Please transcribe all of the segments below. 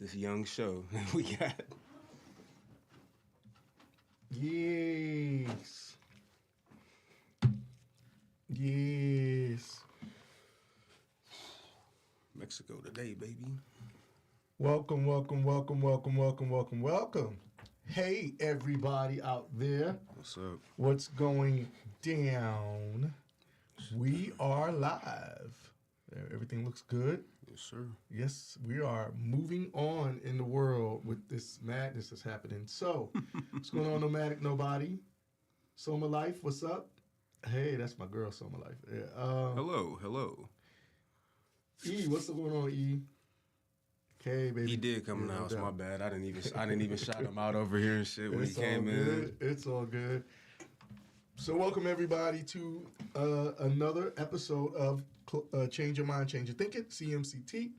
this young show that we got. Yes. Yes. Mexico today, baby. Welcome, welcome, welcome, welcome, welcome, welcome, welcome. Hey, everybody out there. What's up? What's going down? We are live. Everything looks good. Yes, sir. Yes, we are moving on in the world with this madness that's happening. So, what's going on, Nomadic Nobody? Soma Life, what's up? Hey, that's my girl, Soma Life. Yeah, Hello. E, what's going on, E? Okay, baby. He did come in the house. My bad. I didn't even shout him out over here and shit when he came in. It's all good. So welcome everybody to another episode of Change Your Mind, Change Your Thinking, CMCT.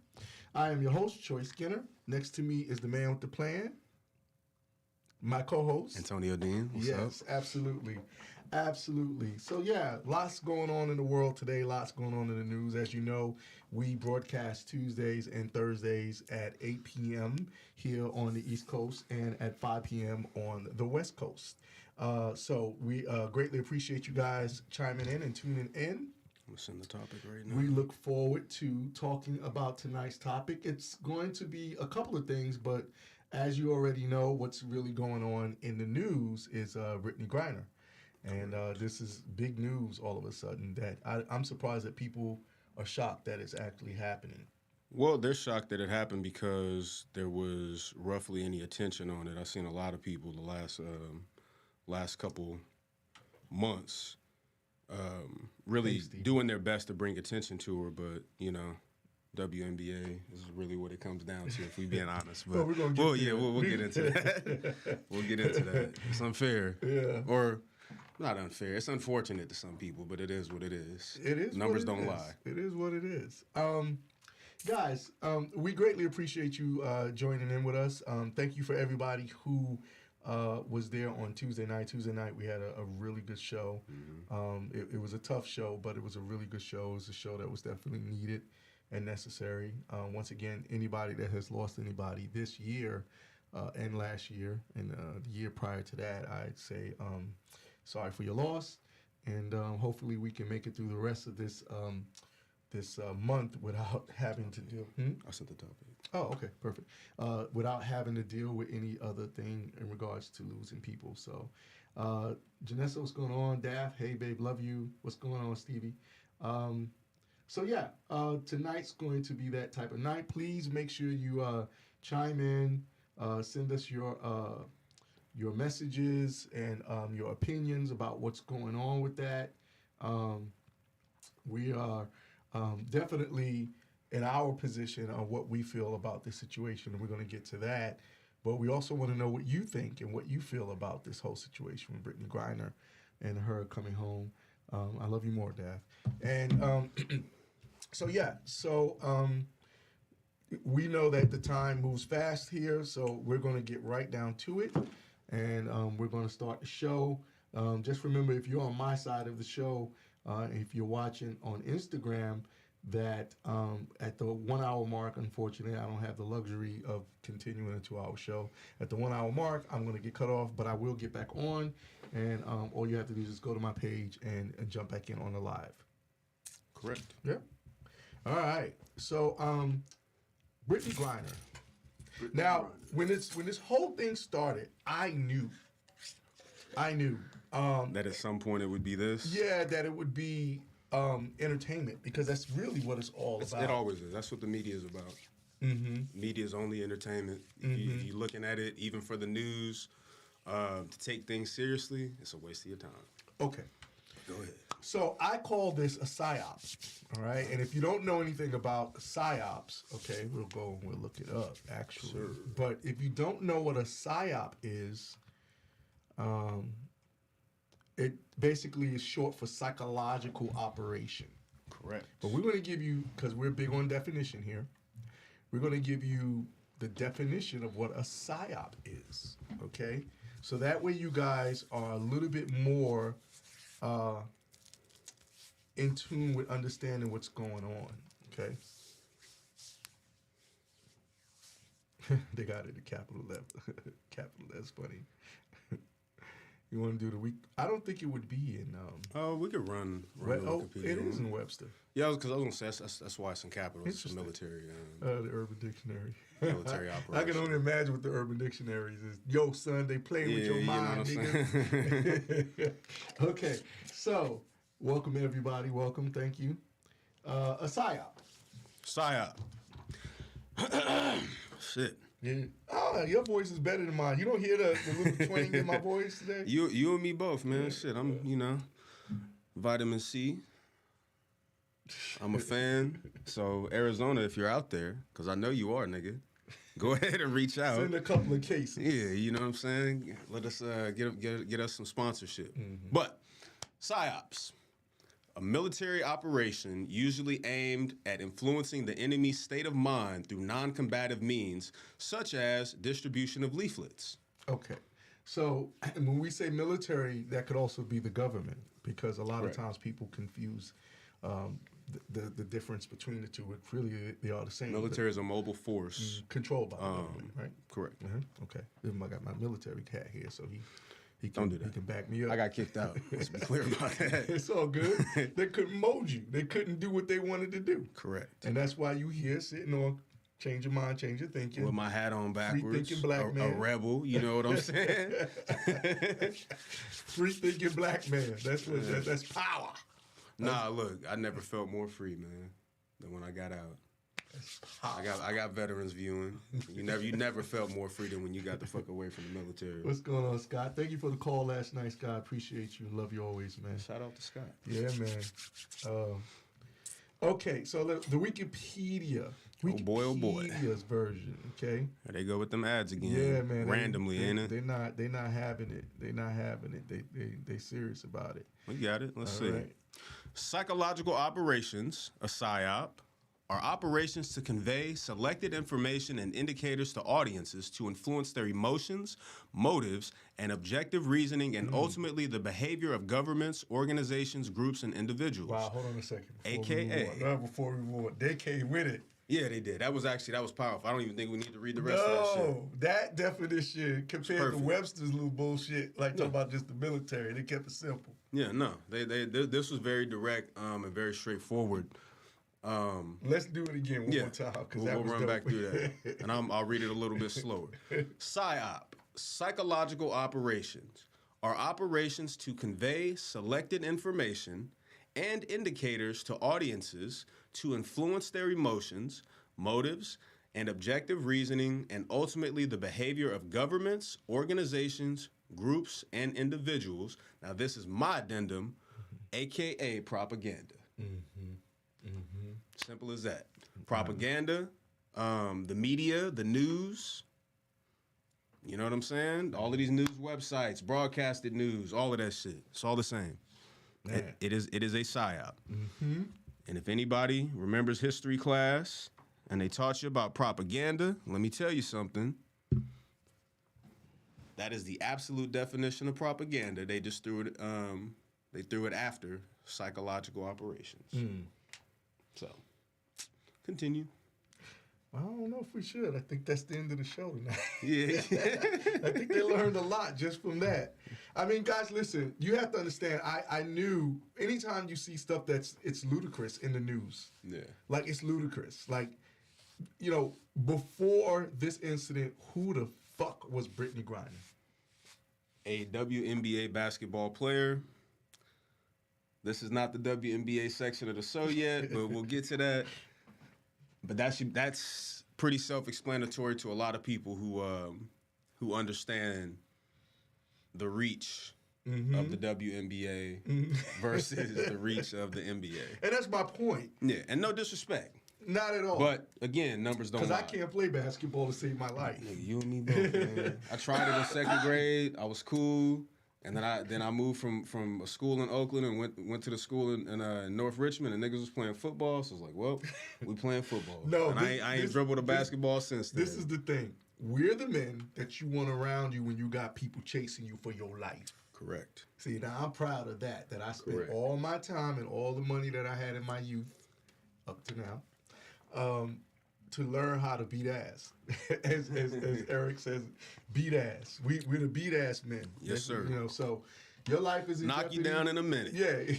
I am your host, Troy Skinner. Next to me is the man with the plan, my co-host. Antonio Dean, what's up? Yes, absolutely. Absolutely. So yeah, lots going on in the world today, lots going on in the news. As you know, we broadcast Tuesdays and Thursdays at 8 p.m. here on the East Coast and at 5 p.m. on the West Coast. So we greatly appreciate you guys chiming in and tuning in. I'm send the topic right now. We look forward to talking about tonight's topic. It's going to be a couple of things, but as you already know, what's really going on in the news is Brittney Griner. And this is big news all of a sudden that I'm surprised that people are shocked that it's actually happening. Well, they're shocked that it happened because there was roughly any attention on it. I've seen a lot of people the last couple months really doing their best to bring attention to her, but, you know, WNBA is really what it comes down to, if we're being honest. But we'll get into that. We'll get into that. It's unfair. Yeah. Or not unfair. It's unfortunate to some people, but it is what it is. It is. Numbers don't lie. It is what it is. Guys, we greatly appreciate you joining in with us. Thank you for everybody who was there on Tuesday night. Tuesday night we had a really good show. Mm-hmm. It was a tough show, but it was a really good show. It was a show that was definitely needed and necessary. Once again, anybody that has lost anybody this year and last year and the year prior to that, I'd say sorry for your loss, and hopefully we can make it through the rest of this month without having to deal. I sent the topic. Oh, okay, perfect. Without having to deal with any other thing in regards to losing people. So, Janessa, what's going on? Daff, hey babe, love you. What's going on, Stevie? So yeah, tonight's going to be that type of night. Please make sure you chime in, send us your messages and your opinions about what's going on with that. We are definitely in our position on what we feel about this situation, and we're going to get to that. But we also want to know what you think and what you feel about this whole situation with Brittney Griner and her coming home. I love you more, Daff. And we know that the time moves fast here, so we're going to get right down to it. And we're going to start the show. Just remember, if you're on my side of the show, if you're watching on Instagram, that at the 1 hour mark, unfortunately, I don't have the luxury of continuing a 2 hour show. At the 1 hour mark, I'm going to get cut off, but I will get back on. And all you have to do is just go to my page and jump back in on the live. Correct. Yeah. All right. So, Brittney Griner. Now, when this whole thing started, I knew that at some point it would be this. Yeah, that it would be entertainment, because that's really what it's all about. It always is. That's what the media is about. Mm-hmm. Media is only entertainment. If you're looking at it, even for the news, to take things seriously, it's a waste of your time. Okay. Go ahead. So I call this a psyop, all right? And if you don't know anything about psyops, okay, we'll go and we'll look it up, actually. Sure. But if you don't know what a psyop is, it basically is short for psychological operation. Correct. But we're going to give you, because we're big on definition here, we're going to give you the definition of what a psyop is, okay? So that way you guys are a little bit more in tune with understanding what's going on, okay? They got it at capital level. Capital. That's funny. You want to do the week? I don't think it would be in. We could run the Oh, Wikipedia. it is in Webster. Yeah, because I was going to say that's why it's in capital. It's the military. The Urban Dictionary. Military operation. I can only imagine what the Urban Dictionaries is. Yo, son, they playing with your mind, nigga. Okay, so welcome everybody. Welcome, thank you. A psyop. PSYOP. Shit. Yeah. Oh, your voice is better than mine. You don't hear the little twang in my voice today? You and me both, man. Shit, I'm vitamin C. I'm a fan. So Arizona, if you're out there, because I know you are, nigga, go ahead and reach out. Send a couple of cases. Yeah, you know what I'm saying. Let us get us some sponsorship. But PSYOPs. A military operation usually aimed at influencing the enemy's state of mind through non-combative means, such as distribution of leaflets. Okay. So when we say military, that could also be the government, because a lot of times people confuse the difference between the two. But really, they are the same. Military is a mobile force. Controlled by the government, right? Correct. Okay. I got my military cat here, so he Don't do that. He can back me up. I got kicked out. Let's be clear about that. It's all good. They couldn't mold you. They couldn't do what they wanted to do. Correct. And that's why you here sitting on change your mind, change your thinking. With my hat on backwards. Free-thinking black man. A rebel, you know what I'm saying? Free-thinking black man. That's power. Nah, look, I never felt more free, man, than when I got out. I got veterans viewing. You never felt more free than when you got the fuck away from the military. What's going on, Scott? Thank you for the call last night, Scott. Appreciate you. Love you always, man. Shout out to Scott. Yeah, man. Okay, so the Wikipedia. Oh boy. Wikipedia's version, okay? There they go with them ads again. Yeah, man. Randomly, ain't it? They're not having it. They're not having it. They serious about it. We got it. Let's All see. right. Psychological operations, a PSYOP, are operations to convey selected information and indicators to audiences to influence their emotions, motives, and objective reasoning, and ultimately the behavior of governments, organizations, groups, and individuals. Wow, hold on a second. Before we move on. They came with it. Yeah, they did. That was powerful. I don't even think we need to read the rest of that shit. No, that definition compared to Webster's little bullshit, like talking about just the military, they kept it simple. Yeah, no. This was very direct and very straightforward. Let's do it again one more time, because we'll run back through that, and I'll read it a little bit slower. PSYOP, psychological operations, are operations to convey selected information and indicators to audiences to influence their emotions, motives, and objective reasoning, and ultimately the behavior of governments, organizations, groups, and individuals. Now, this is my addendum, aka propaganda. Simple as that. Propaganda, the media, the news. You know what I'm saying? All of these news websites, broadcasted news, all of that shit. It's all the same. It is a PSYOP. And if anybody remembers history class and they taught you about propaganda, let me tell you something. That is the absolute definition of propaganda. They just threw it. They threw it after psychological operations. So, continue. I don't know if we should. I think that's the end of the show tonight. Yeah. I think they learned a lot just from that. I mean, guys, listen, you have to understand, I knew anytime you see stuff it's ludicrous in the news. Yeah. Like, it's ludicrous. Like, before this incident, who the fuck was Brittney Griner? A WNBA basketball player. This is not the WNBA section of the show yet, but we'll get to that. But that's pretty self-explanatory to a lot of people who understand the reach of the WNBA versus the reach of the NBA. And that's my point. Yeah, and no disrespect. Not at all. But again, numbers don't lie. Because I can't play basketball to save my life. Nigga, you and me both, man. I tried it in second grade. I was cool. And then I moved from a school in Oakland and went to the school in North Richmond, and niggas was playing football. So I was like, well, we playing football. No, and I ain't dribbled a basketball since then. This is the thing. We're the men that you want around you when you got people chasing you for your life. Correct. See, now I'm proud of that I spent all my time and all the money that I had in my youth up to now to learn how to beat ass. as Eric says, beat ass. We're the beat ass men. Yes, sir. You know, so your life is in Knock jeopardy. you down in a minute. Yeah.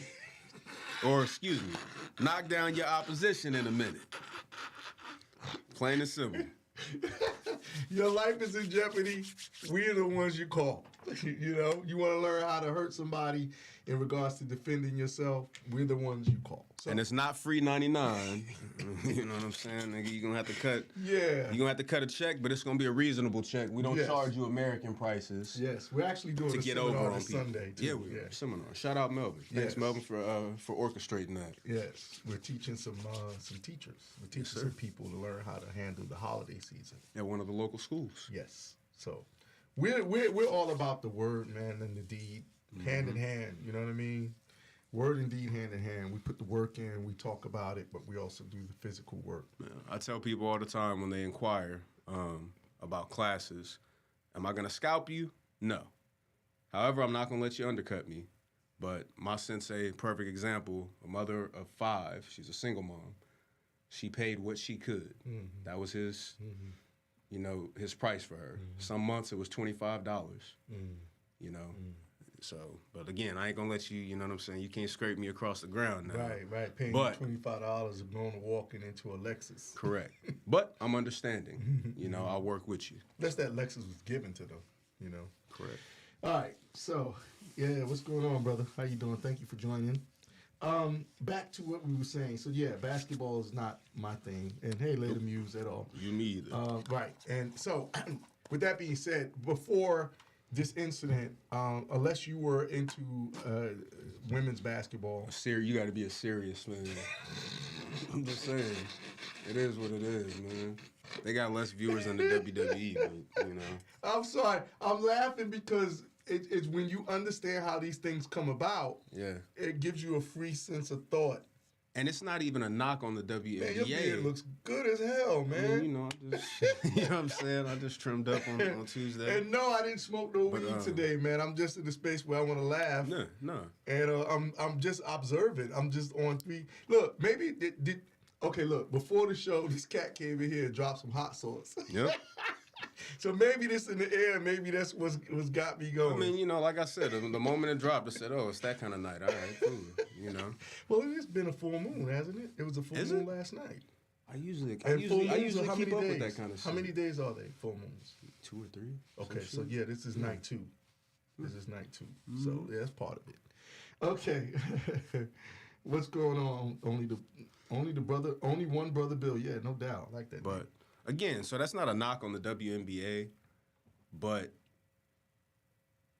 Or, excuse me, knock down your opposition in a minute. Plain and simple. Your life is in jeopardy. We're the ones you call. You know, you want to learn how to hurt somebody in regards to defending yourself. We're the ones you call. So, And it's not free 99. You know what I'm saying? Nigga, you're going to have to cut. yeah. You're going to have to cut a check, but it's going to be a reasonable check. We don't Yes. charge you American prices. Yes, we're actually doing To a get seminar over on this people. Sunday too. Yeah, we're seminar. Shout out Melvin. Thanks, Yes. Melvin, for orchestrating that. Yes, we're teaching some teachers. We're teaching sir. some people to learn how to handle the holiday season. At one of the local schools. Yes, so we're all about the word, man, and the deed, hand in hand. You know what I mean? Word and deed, hand in hand. We put the work in. We talk about it, but we also do the physical work. Yeah, I tell people all the time when they inquire about classes, am I going to scalp you? No. However, I'm not going to let you undercut me. But my sensei, perfect example, a mother of 5, she's a single mom. She paid what she could. That was his, you know, his price for her. Some months it was $25, you know. So, but again, I ain't going to let you, you know what I'm saying? You can't scrape me across the ground now. Right. Paying But- $25 and going walking into a Lexus. Correct. But I'm understanding. You know, I'll work with you. That's that Lexus was given to them. You know. Correct. All right, so yeah, what's going on, brother? How you doing? Thank you for joining. Back to what we were saying. So yeah, basketball is not my thing, and hey, later Muse at all. You neither. Right, and so with that being said, before this incident, unless you were into women's basketball, You got to be a serious man. I'm just saying, it is what it is, man. They got less viewers than the WWE, but you know. I'm sorry, I'm laughing because it's when you understand how these things come about. Yeah. It gives you a free sense of thought. And it's not even a knock on the WNBA. Man, your beard looks good as hell, I man. mean, you know, I just, you know what I'm saying? I just trimmed up on Tuesday. And no, I didn't smoke no weed today, man. I'm just in the space where I want to laugh. No. And I'm just observant. I'm just on 3. Look, maybe okay, look, before the show, this cat came in here and dropped some hot sauce. Yep. So maybe this in the air, maybe that's what's got me going. I mean, you know, like I said, the moment it dropped, I said, oh, it's that kind of night. All right, cool. You know. Well, it's been a full moon, hasn't it? It was a full Is moon it? last night. I usually Full moons are how keep many up days? with that kind of stuff. How many days are they, full moons? 2 or 3. Okay, so Some shit. yeah, this is night 2. This is night 2. So yeah, that's part of it. Okay. What's going on? Only one brother Bill. Yeah, no doubt. Like that. But again, so that's not a knock on the WNBA, but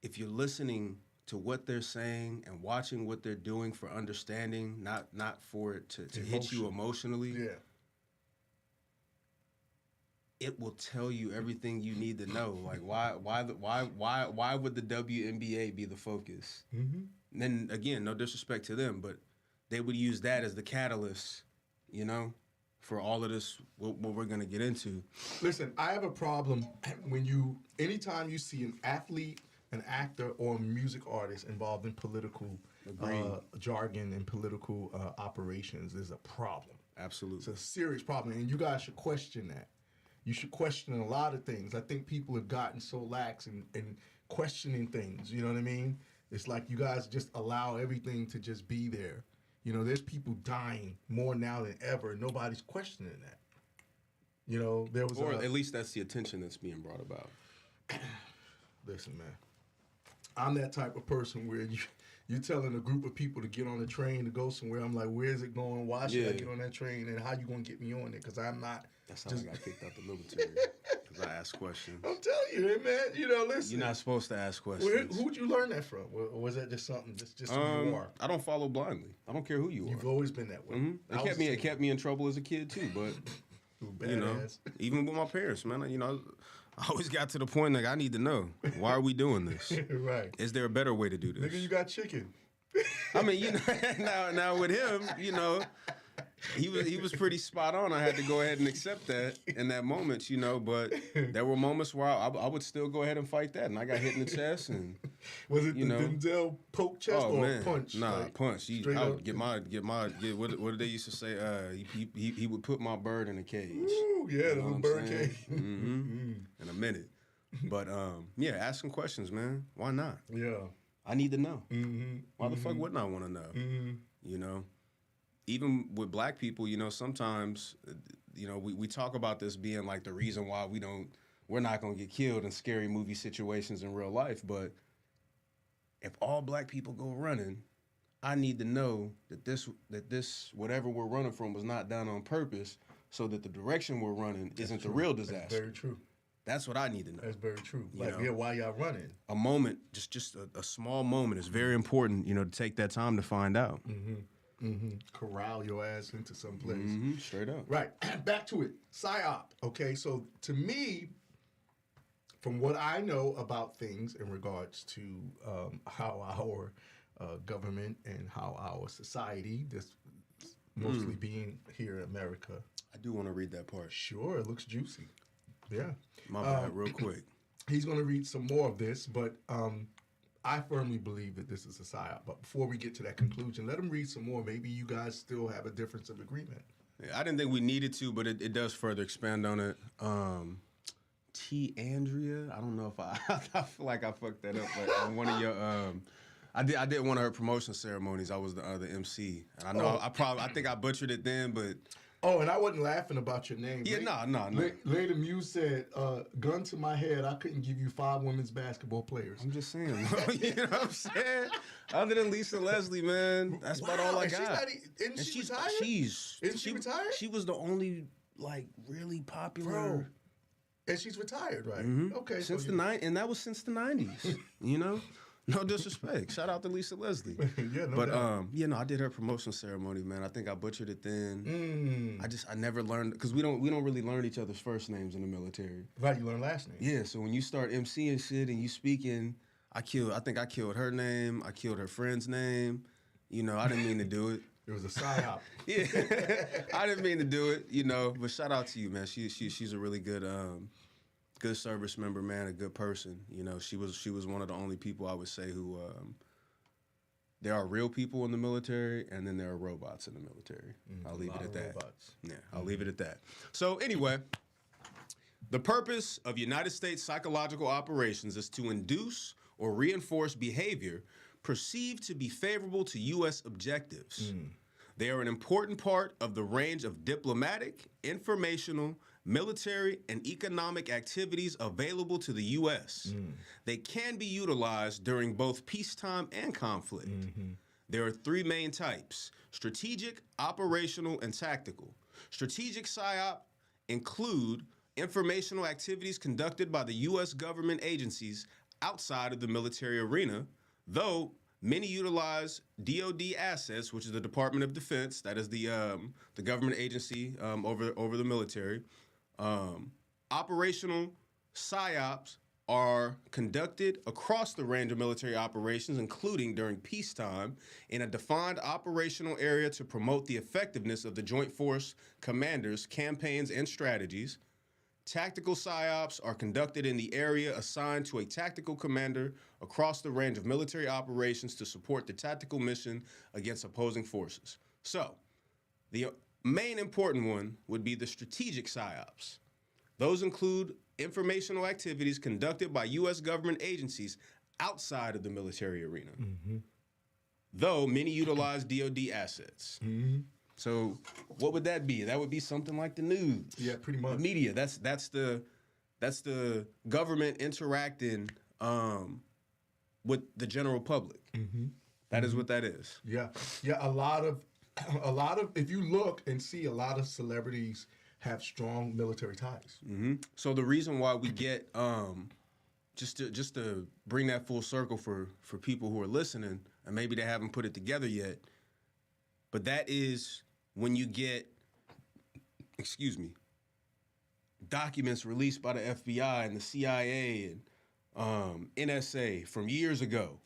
if you're listening to what they're saying and watching what they're doing for understanding, not for it to hit you emotionally, yeah. it will tell you everything you need to know. Like why would the WNBA be the focus? Mm-hmm. And then again, no disrespect to them, but they would use that as the catalyst, you know, for all of this, what we're going to get into. Listen, I have a problem anytime you see an athlete, an actor, or a music artist involved in political jargon and political operations, there's a problem. Absolutely. It's a serious problem, and you guys should question that. You should question a lot of things. I think people have gotten so lax in questioning things, you know what I mean? It's like you guys just allow everything to just be there. You know, there's people dying more now than ever. Nobody's questioning that. You know, there was Or at least that's the attention that's being brought about. Listen, man. I'm that type of person where you're telling a group of people to get on a train to go somewhere. I'm like, where is it going? Why should I get on that train? And how you going to get me on it? Because I'm not. That's how I got kicked out the military. Because I asked questions. I'm telling you, man. You know, listen. You're not supposed to ask questions. Who'd you learn that from? Or was that just something, just who you are? I don't follow blindly. I don't care who you are. You've always been that way. Mm-hmm. It kept me in trouble as a kid too, but you know, even with my parents, man, you know, I always got to the point like I need to know, why are we doing this? Right. Is there a better way to do this? Nigga, you got chicken. I mean, you know, now with him, you know, he was pretty spot on. I had to go ahead and accept that in that moment, you know. But there were moments where I would still go ahead and fight that, and I got hit in the chest. And was it you the know, Denzel poke chest or man. punch? Nah, like, punch. I would get what did they used to say? He would put my bird in a cage. Ooh, yeah, the little bird cage. In a minute. But yeah, ask some questions, man. Why not? Yeah. I need to know. Why the fuck wouldn't I want to know? You know, even with black people, you know, sometimes, you know, we talk about this being like the reason why we're not gonna get killed in scary movie situations in real life. But if all black people go running, I need to know that this whatever we're running from was not done on purpose, so that the direction we're running isn't the real disaster. That's very true. That's what I need to know. That's very true. You Like, know? yeah, why y'all running? A moment, just a small moment is very important, you know, to take that time to find out. Corral your ass into some place. Straight up. Right. Back to it. PSYOP. Okay, so to me, from what I know about things in regards to how our government and how our society, this mostly being here in America. I do want to read that part. Sure, it looks juicy. Yeah. My bad, real quick. He's going to read some more of this, but I firmly believe that this is a PSYOP. But before we get to that conclusion, let him read some more. Maybe you guys still have a difference of agreement. Yeah, I didn't think we needed to, but it does further expand on it. T. Andrea, I don't know if I feel like I fucked that up, but on one of your I did one of her promotion ceremonies. I was the MC. And I know I think I butchered it then, but Oh, and I wasn't laughing about your name. yeah, no. Lady Muse said, gun to my head, I couldn't give you 5 women's basketball players. I'm just saying, you know what I'm saying? Other than Lisa Leslie, man, that's about all I got. Isn't she retired? Isn't she retired? She was the only, like, really popular. Bro. And she's retired, right? Okay. Since and that was since the 90s, you know? No disrespect. Shout out to Lisa Leslie. Yeah, no but doubt. I did her promotion ceremony, man. I think I butchered it then. I never learned, because we don't really learn each other's first names in the military. Right, you learn last name. Yeah, so when you start emceeing shit and you speaking, I think I killed her name. I killed her friend's name. You know, I didn't mean to do it. It was a PSYOP. Yeah, I didn't mean to do it. You know, but shout out to you, man. She's a really good service member, man, a good person. You know, she was one of the only people I would say who there are real people in the military, and then there are robots in the military. I'll leave it at that. Robots. Yeah, I'll leave it at that. So anyway, the purpose of United States psychological operations is to induce or reinforce behavior perceived to be favorable to U.S. objectives. They are an important part of the range of diplomatic, informational, military, and economic activities available to the U.S. They can be utilized during both peacetime and conflict. There are 3 main types: strategic, operational, and tactical. Strategic PSYOP include informational activities conducted by the U.S. government agencies outside of the military arena, though many utilize DoD assets, which is the Department of Defense. That is the government agency over the military. Operational PSYOPs are conducted across the range of military operations, including during peacetime, in a defined operational area to promote the effectiveness of the Joint Force commanders' campaigns and strategies. Tactical PSYOPs are conducted in the area assigned to a tactical commander across the range of military operations to support the tactical mission against opposing forces. So, the main important one would be the strategic PSYOPs. Those include informational activities conducted by U.S. government agencies outside of the military arena, though many utilize DoD assets. So what would that be? That would be something like the news. Yeah, pretty much. The media. That's the government interacting with the general public. That is what that is. Yeah. A lot of if you look and see, a lot of celebrities have strong military ties. So the reason why we get just to bring that full circle for people who are listening, and maybe they haven't put it together yet, but that is when you get, documents released by the FBI and the CIA and NSA from years ago,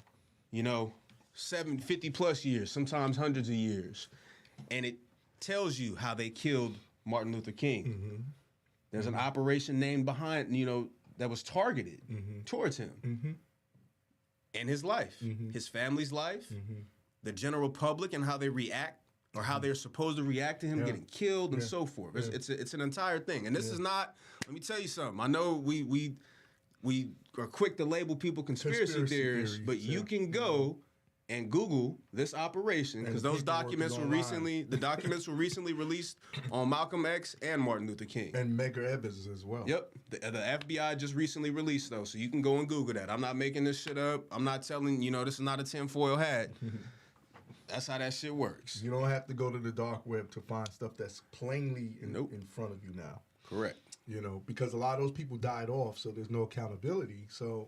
50 plus years, sometimes hundreds of years. And tells you how they killed Martin Luther King. There's an operation named behind, that was targeted towards him and his life, his family's life, the general public and how they react or how they're supposed to react to him getting killed and so forth. It's an entire thing. And this is not, let me tell you something. I know we are quick to label people conspiracy theorists, but you can go and Google this operation because those documents were recently released on Malcolm X and Martin Luther King. And Medgar Evers as well. Yep. The FBI just recently released those, so you can go and Google that. I'm not making this shit up. I'm not telling, this is not a tinfoil hat. That's how that shit works. You don't have to go to the dark web to find stuff that's plainly in front of you now. Correct. Because a lot of those people died off, so there's no accountability. So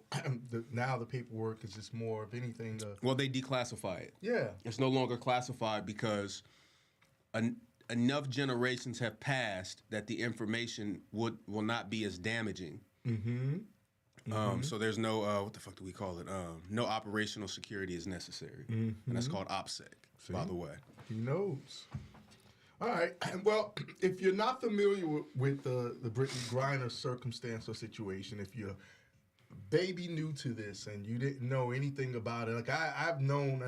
now the paperwork is just more of anything. Well, they declassify it. Yeah. It's no longer classified because enough generations have passed that the information will not be as damaging. So there's no, what the fuck do we call it? No operational security is necessary. And that's called OPSEC, by the way. He knows. All right. Well, if you're not familiar with the Brittney Griner circumstance or situation, if you're baby new to this and you didn't know anything about it, like I've known,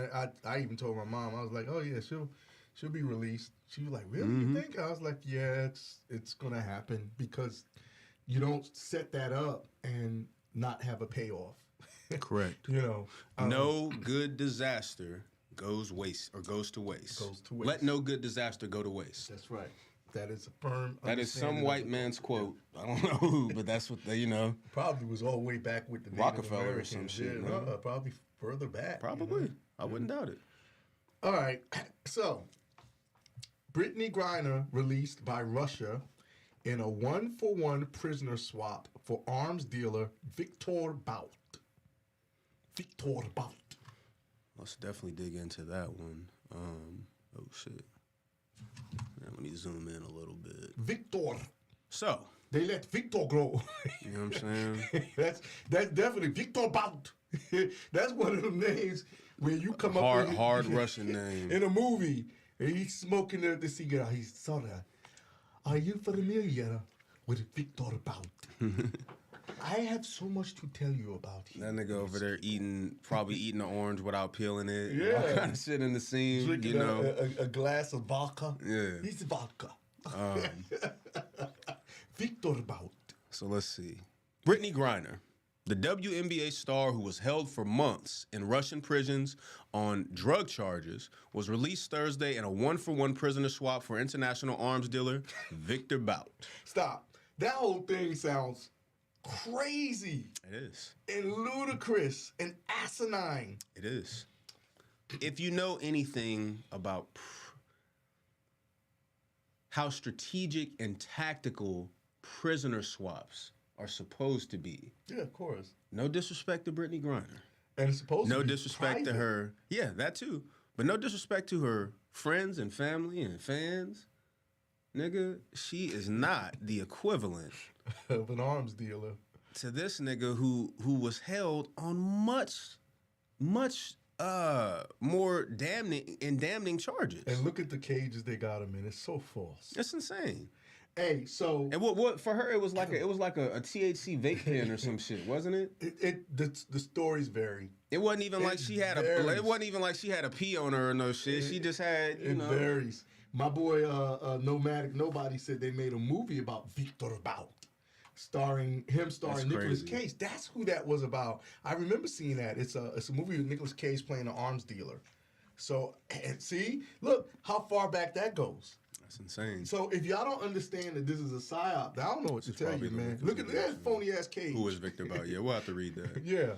I even told my mom, I was like, oh yeah, she'll be released. She was like, really? You think? I was like, yeah, it's gonna happen because you don't set that up and not have a payoff. Correct. No good disaster goes to waste. Let no good disaster go to waste. That's right. That is a firm. That is some white man's quote. I don't know who, but that's what they, Probably was all the way back with the Rockefeller or some shit. Probably further back. Probably. I wouldn't doubt it. All right. So, Brittney Griner released by Russia in a 1-for-1 prisoner swap for arms dealer Viktor Bout. Let's definitely dig into that one. Oh shit. Let me zoom in a little bit. Victor. So they let Victor grow. You know what I'm saying? that's definitely Viktor Bout. That's one of them names where you come up with hard Russian name in a movie. And he's smoking the cigarette. He's sorry. Are you familiar with Viktor Bout? I have so much to tell you about him. That nigga over there probably eating an orange without peeling it. Yeah. All kind of shit in the scene. Drinking a glass of vodka. Yeah. He's vodka. Viktor Bout. So let's see. Brittney Griner, the WNBA star who was held for months in Russian prisons on drug charges, was released Thursday in a 1-for-1 prisoner swap for international arms dealer Viktor Bout. Stop. That whole thing sounds crazy. It is. And ludicrous and asinine. It is. If you know anything about how strategic and tactical prisoner swaps are supposed to be. Yeah, of course. No disrespect to Brittney Griner. And it's supposed to be disrespect to her. Yeah, that too. But no disrespect to her friends and family and fans. Nigga, she is not the equivalent of an arms dealer to this nigga who was held on much more damning charges. And look at the cages they got him in. It's so false. It's insane. Hey, so and what for her it was like a THC vape pen or some shit, wasn't it? The stories vary. It wasn't even like she had a pee on her or no shit. She just had it varies. My boy Nomadic Nobody said they made a movie about Viktor Bout, starring Nicolas Cage. That's who that was about. I remember seeing that. It's a movie with Nicolas Cage playing an arms dealer. So and see, look how far back that goes. That's insane. So if y'all don't understand that this is a psyop, I don't know what to tell you, man. Look at that phony ass Cage. Who is Viktor Bout? Yeah, we'll have to read that. Yeah.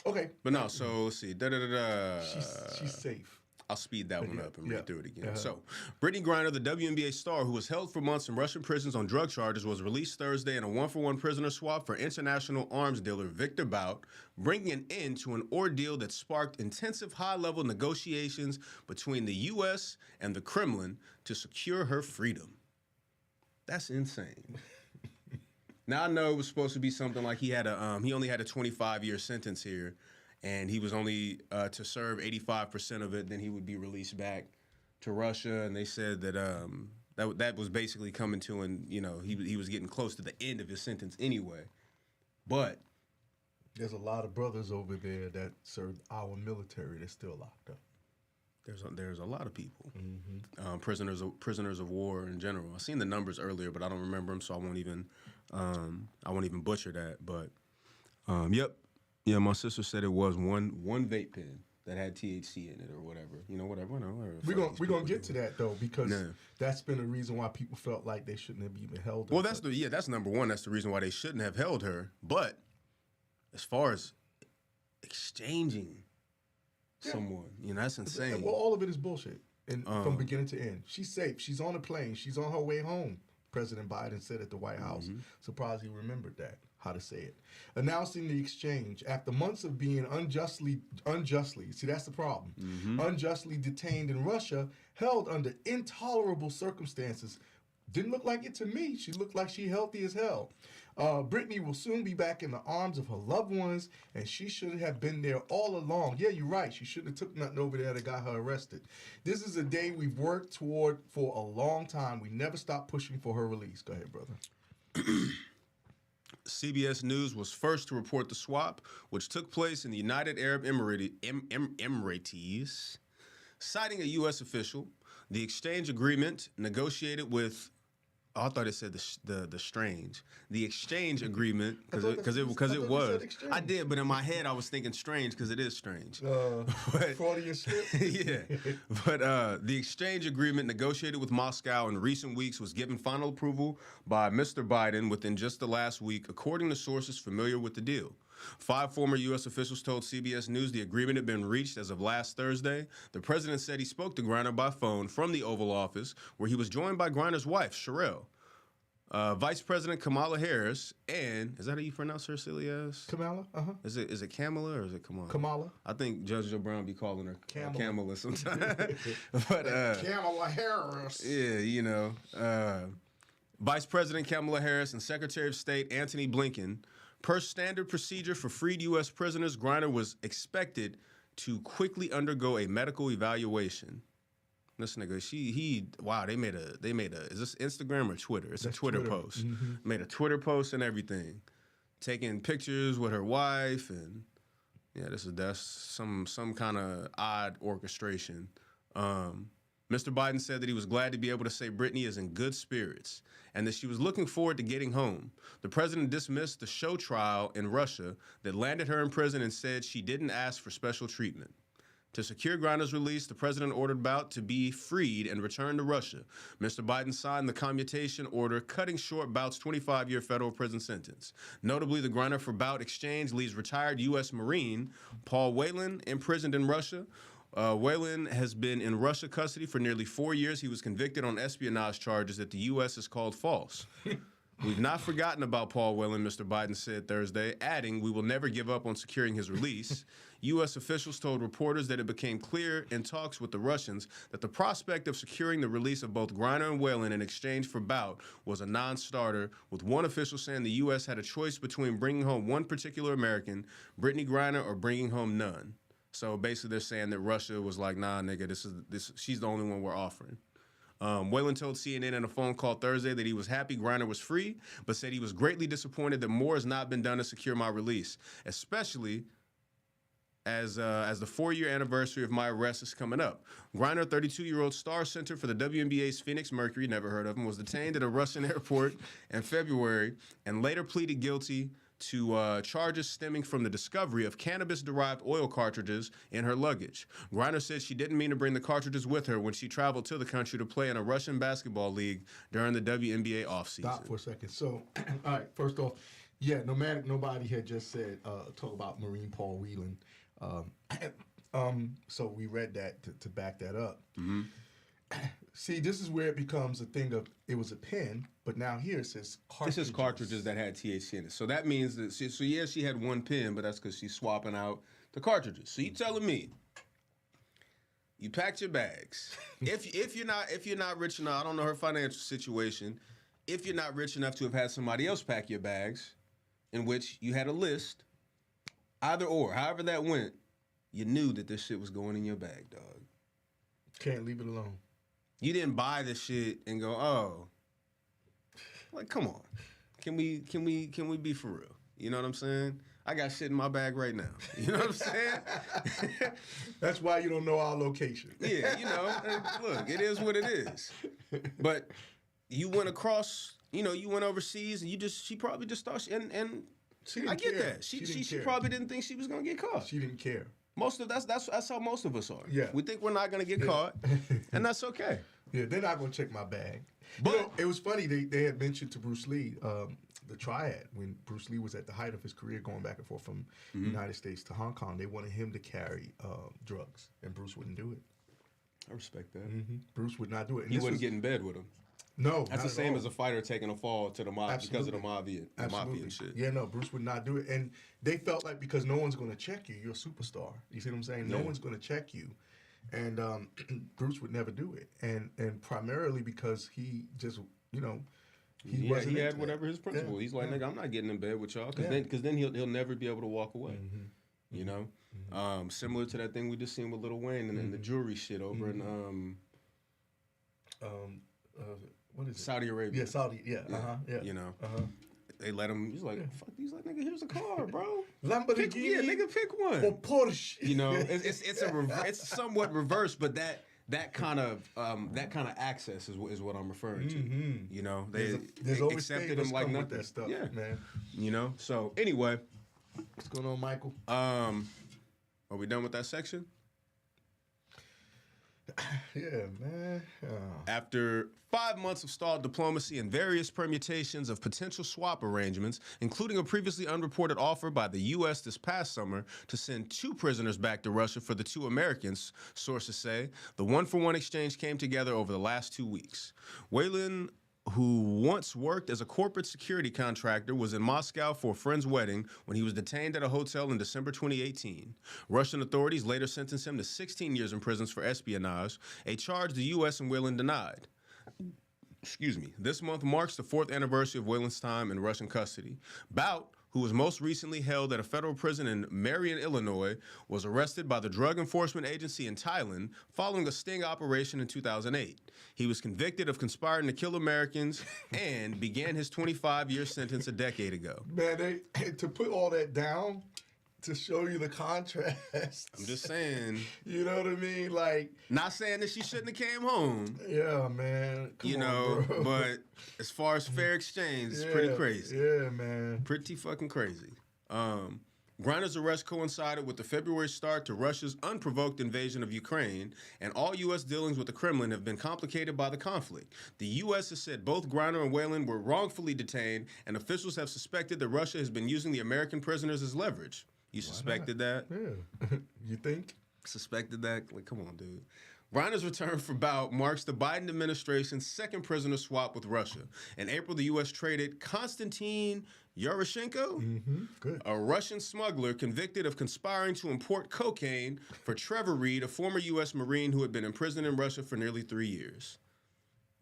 Okay. But no, so let's see. She's safe. I'll speed that one up and read through it again. So, Brittney Griner, the WNBA star who was held for months in Russian prisons on drug charges, was released Thursday in a 1-for-1 prisoner swap for international arms dealer Viktor Bout, bringing an end to an ordeal that sparked intensive high-level negotiations between the U.S. and the Kremlin to secure her freedom. That's insane. Now I know it was supposed to be something like he only had a 25-year sentence here. And he was only to serve 85% of it, then he would be released back to Russia, and they said that that was basically coming to, and he was getting close to the end of his sentence anyway. But there's a lot of brothers over there that served our military that's still locked up. There's a lot of people, prisoners of war in general. I seen the numbers earlier, but I don't remember them, so I won't even butcher that. But my sister said it was one vape pen that had THC in it or whatever. Whatever. We're gonna get to that though, because that's been a reason why people felt like they shouldn't have even held her. Well, that's number one. That's the reason why they shouldn't have held her. But as far as exchanging someone, that's insane. Well, all of it is bullshit, and from beginning to end. She's safe. She's on a plane. She's on her way home. President Biden said at the White House. Surprised he remembered that, how to say it. Announcing the exchange after months of being unjustly, see, that's the problem, unjustly detained in Russia, held under intolerable circumstances. Didn't look like it to me. She looked like she healthy as hell. Brittney will soon be back in the arms of her loved ones, and she should have been there all along. Yeah, you're right. She shouldn't have took nothing over there that got her arrested. This is a day we've worked toward for a long time. We never stopped pushing for her release. Go ahead, brother. CBS News was first to report the swap, which took place in the United Arab Emirates, citing a U.S. official. The exchange agreement negotiated with... Oh, I thought it said the strange. The exchange agreement, because it was. I did, but in my head I was thinking strange because it is strange. Freudian slip? Yeah. But the exchange agreement negotiated with Moscow in recent weeks was given final approval by Mr. Biden within just the last week, according to sources familiar with the deal. 5 former U.S. officials told CBS News the agreement had been reached as of last Thursday. The president said he spoke to Griner by phone from the Oval Office, where he was joined by Griner's wife, Sherelle, Vice President Kamala Harris, and is that how you pronounce her, silly ass? Kamala? Is it Kamala or is it Kamala? Kamala. I think Judge Joe Brown be calling her Kamala sometimes. But Kamala Harris. Yeah, Vice President Kamala Harris and Secretary of State Antony Blinken. Per standard procedure for freed U.S. prisoners, Griner was expected to quickly undergo a medical evaluation. This nigga, they made a, is this Instagram or Twitter? It's a Twitter post. Made a Twitter post and everything. Taking pictures with her wife, and that's some kind of odd orchestration. Mr. Biden said that he was glad to be able to say Brittney is in good spirits and that she was looking forward to getting home. The president dismissed the show trial in Russia that landed her in prison and said she didn't ask for special treatment. To secure Griner's release, the president ordered Bout to be freed and returned to Russia. Mr. Biden signed the commutation order, cutting short Bout's 25-year federal prison sentence. Notably, the Griner for Bout exchange leaves retired U.S. Marine Paul Whelan imprisoned in Russia. Whelan has been in Russia custody for nearly 4 years. He was convicted on espionage charges that the U.S. has called false. We've not forgotten about Paul Whelan, Mr. Biden said Thursday, adding, we will never give up on securing his release. U.S. officials told reporters that it became clear in talks with the Russians that the prospect of securing the release of both Griner and Whelan in exchange for Bout was a non-starter, with one official saying the U.S. had a choice between bringing home one particular American, Brittney Griner, or bringing home none. So basically they're saying that Russia was like, nah, nigga, she's the only one we're offering. Whelan told CNN in a phone call Thursday that he was happy Griner was free, but said he was greatly disappointed that more has not been done to secure my release, especially as the 4-year anniversary of my arrest is coming up. Griner, 32-year-old star center for the WNBA's Phoenix Mercury, never heard of him, was detained at a Russian airport in February and later pleaded guilty to charges stemming from the discovery of cannabis-derived oil cartridges in her luggage. Griner said she didn't mean to bring the cartridges with her when she traveled to the country to play in a Russian basketball league during the WNBA offseason. Stop for a second. So, all right, first off, yeah, Nomadic Nobody had just said, talk about Marine Paul Whelan. So we read that to back that up. Mm-hmm. See, this is where it becomes a thing of, it was a pen, but now here it says cartridges. This is cartridges that had THC in it. So that means that, she had one pen, but that's because she's swapping out the cartridges. So you telling me, you packed your bags. if you're not rich enough, I don't know her financial situation, if you're not rich enough to have had somebody else pack your bags, in which you had a list, either or, however that went, you knew that this shit was going in your bag, dog. Can't leave it alone. You didn't buy the shit and go, oh, like, come on. Can we be for real? You know what I'm saying? I got shit in my bag right now. You know what I'm saying? That's why you don't know our location. Yeah, you know, look, it is what it is. But you went across, you know, you went overseas, and she probably just thought, and She didn't I get care. that. She care. probably didn't think she was gonna get caught. She didn't care. That's how most of us are. Yeah. We think we're not gonna get caught, and that's okay. Yeah, they're not gonna check my bag. But you know, it was funny. They had mentioned to Bruce Lee the triad when Bruce Lee was at the height of his career, going back and forth from the United States to Hong Kong. They wanted him to carry drugs, and Bruce wouldn't do it. I respect that. Bruce would not do it. And He wouldn't get in bed with him. No, that's the same as a fighter taking a fall to the mob because of the mafia and shit. Yeah, no, Bruce would not do it, and they felt like because no one's going to check you, you're a superstar. You see what I'm saying? No one's going to check you, and Bruce would never do it, and primarily because he just, you know, he had whatever his principle. He's like, nigga, I'm not getting in bed with y'all because then he'll never be able to walk away. You know, similar to that thing we just seen with Lil Wayne and the jewelry shit over in what is it? Saudi Arabia. Yeah, Saudi. Yeah. You know. They let him. He's like, fuck. He's like, nigga, here's a car, bro. Lamborghini. Nigga, pick one. Or Porsche. You know, it's somewhat reverse, but that kind of access is what I'm referring to. You know, they accepted him like nothing. That stuff, man. You know. So anyway, what's going on, Michael? Are we done with that section? Yeah, man. After 5 months of stalled diplomacy and various permutations of potential swap arrangements, including a previously unreported offer by the U.S. this past summer to send 2 prisoners back to Russia for the 2 Americans, sources say, the one-for-one exchange came together over the last 2 weeks. Whelan, who once worked as a corporate security contractor, was in Moscow for a friend's wedding when he was detained at a hotel in December 2018. Russian authorities later sentenced him to 16 years in prison for espionage, a charge the U.S. and Whelan denied. Excuse me. This month marks the 4th anniversary of Whelan's time in Russian custody. Bout, who was most recently held at a federal prison in Marion, Illinois, was arrested by the Drug Enforcement Agency in Thailand following a sting operation in 2008. He was convicted of conspiring to kill Americans and began his 25-year sentence a decade ago. Man, to put all that down, to show you the contrast. I'm just saying. You know what I mean? Like, not saying that she shouldn't have came home. Yeah, man. Come on, bro. But as far as fair exchange, it's pretty crazy. Yeah, man. Pretty fucking crazy. Griner's arrest coincided with the February start to Russia's unprovoked invasion of Ukraine, and all U.S. dealings with the Kremlin have been complicated by the conflict. The U.S. has said both Griner and Whelan were wrongfully detained, and officials have suspected that Russia has been using the American prisoners as leverage. You suspected that? Yeah. You think? Suspected that? Like, come on, dude. Griner's return for Bout marks the Biden administration's second prisoner swap with Russia. In April, the U.S. traded Konstantin Yaroshenko, a Russian smuggler convicted of conspiring to import cocaine, for Trevor Reed, a former U.S. Marine who had been imprisoned in Russia for nearly 3 years.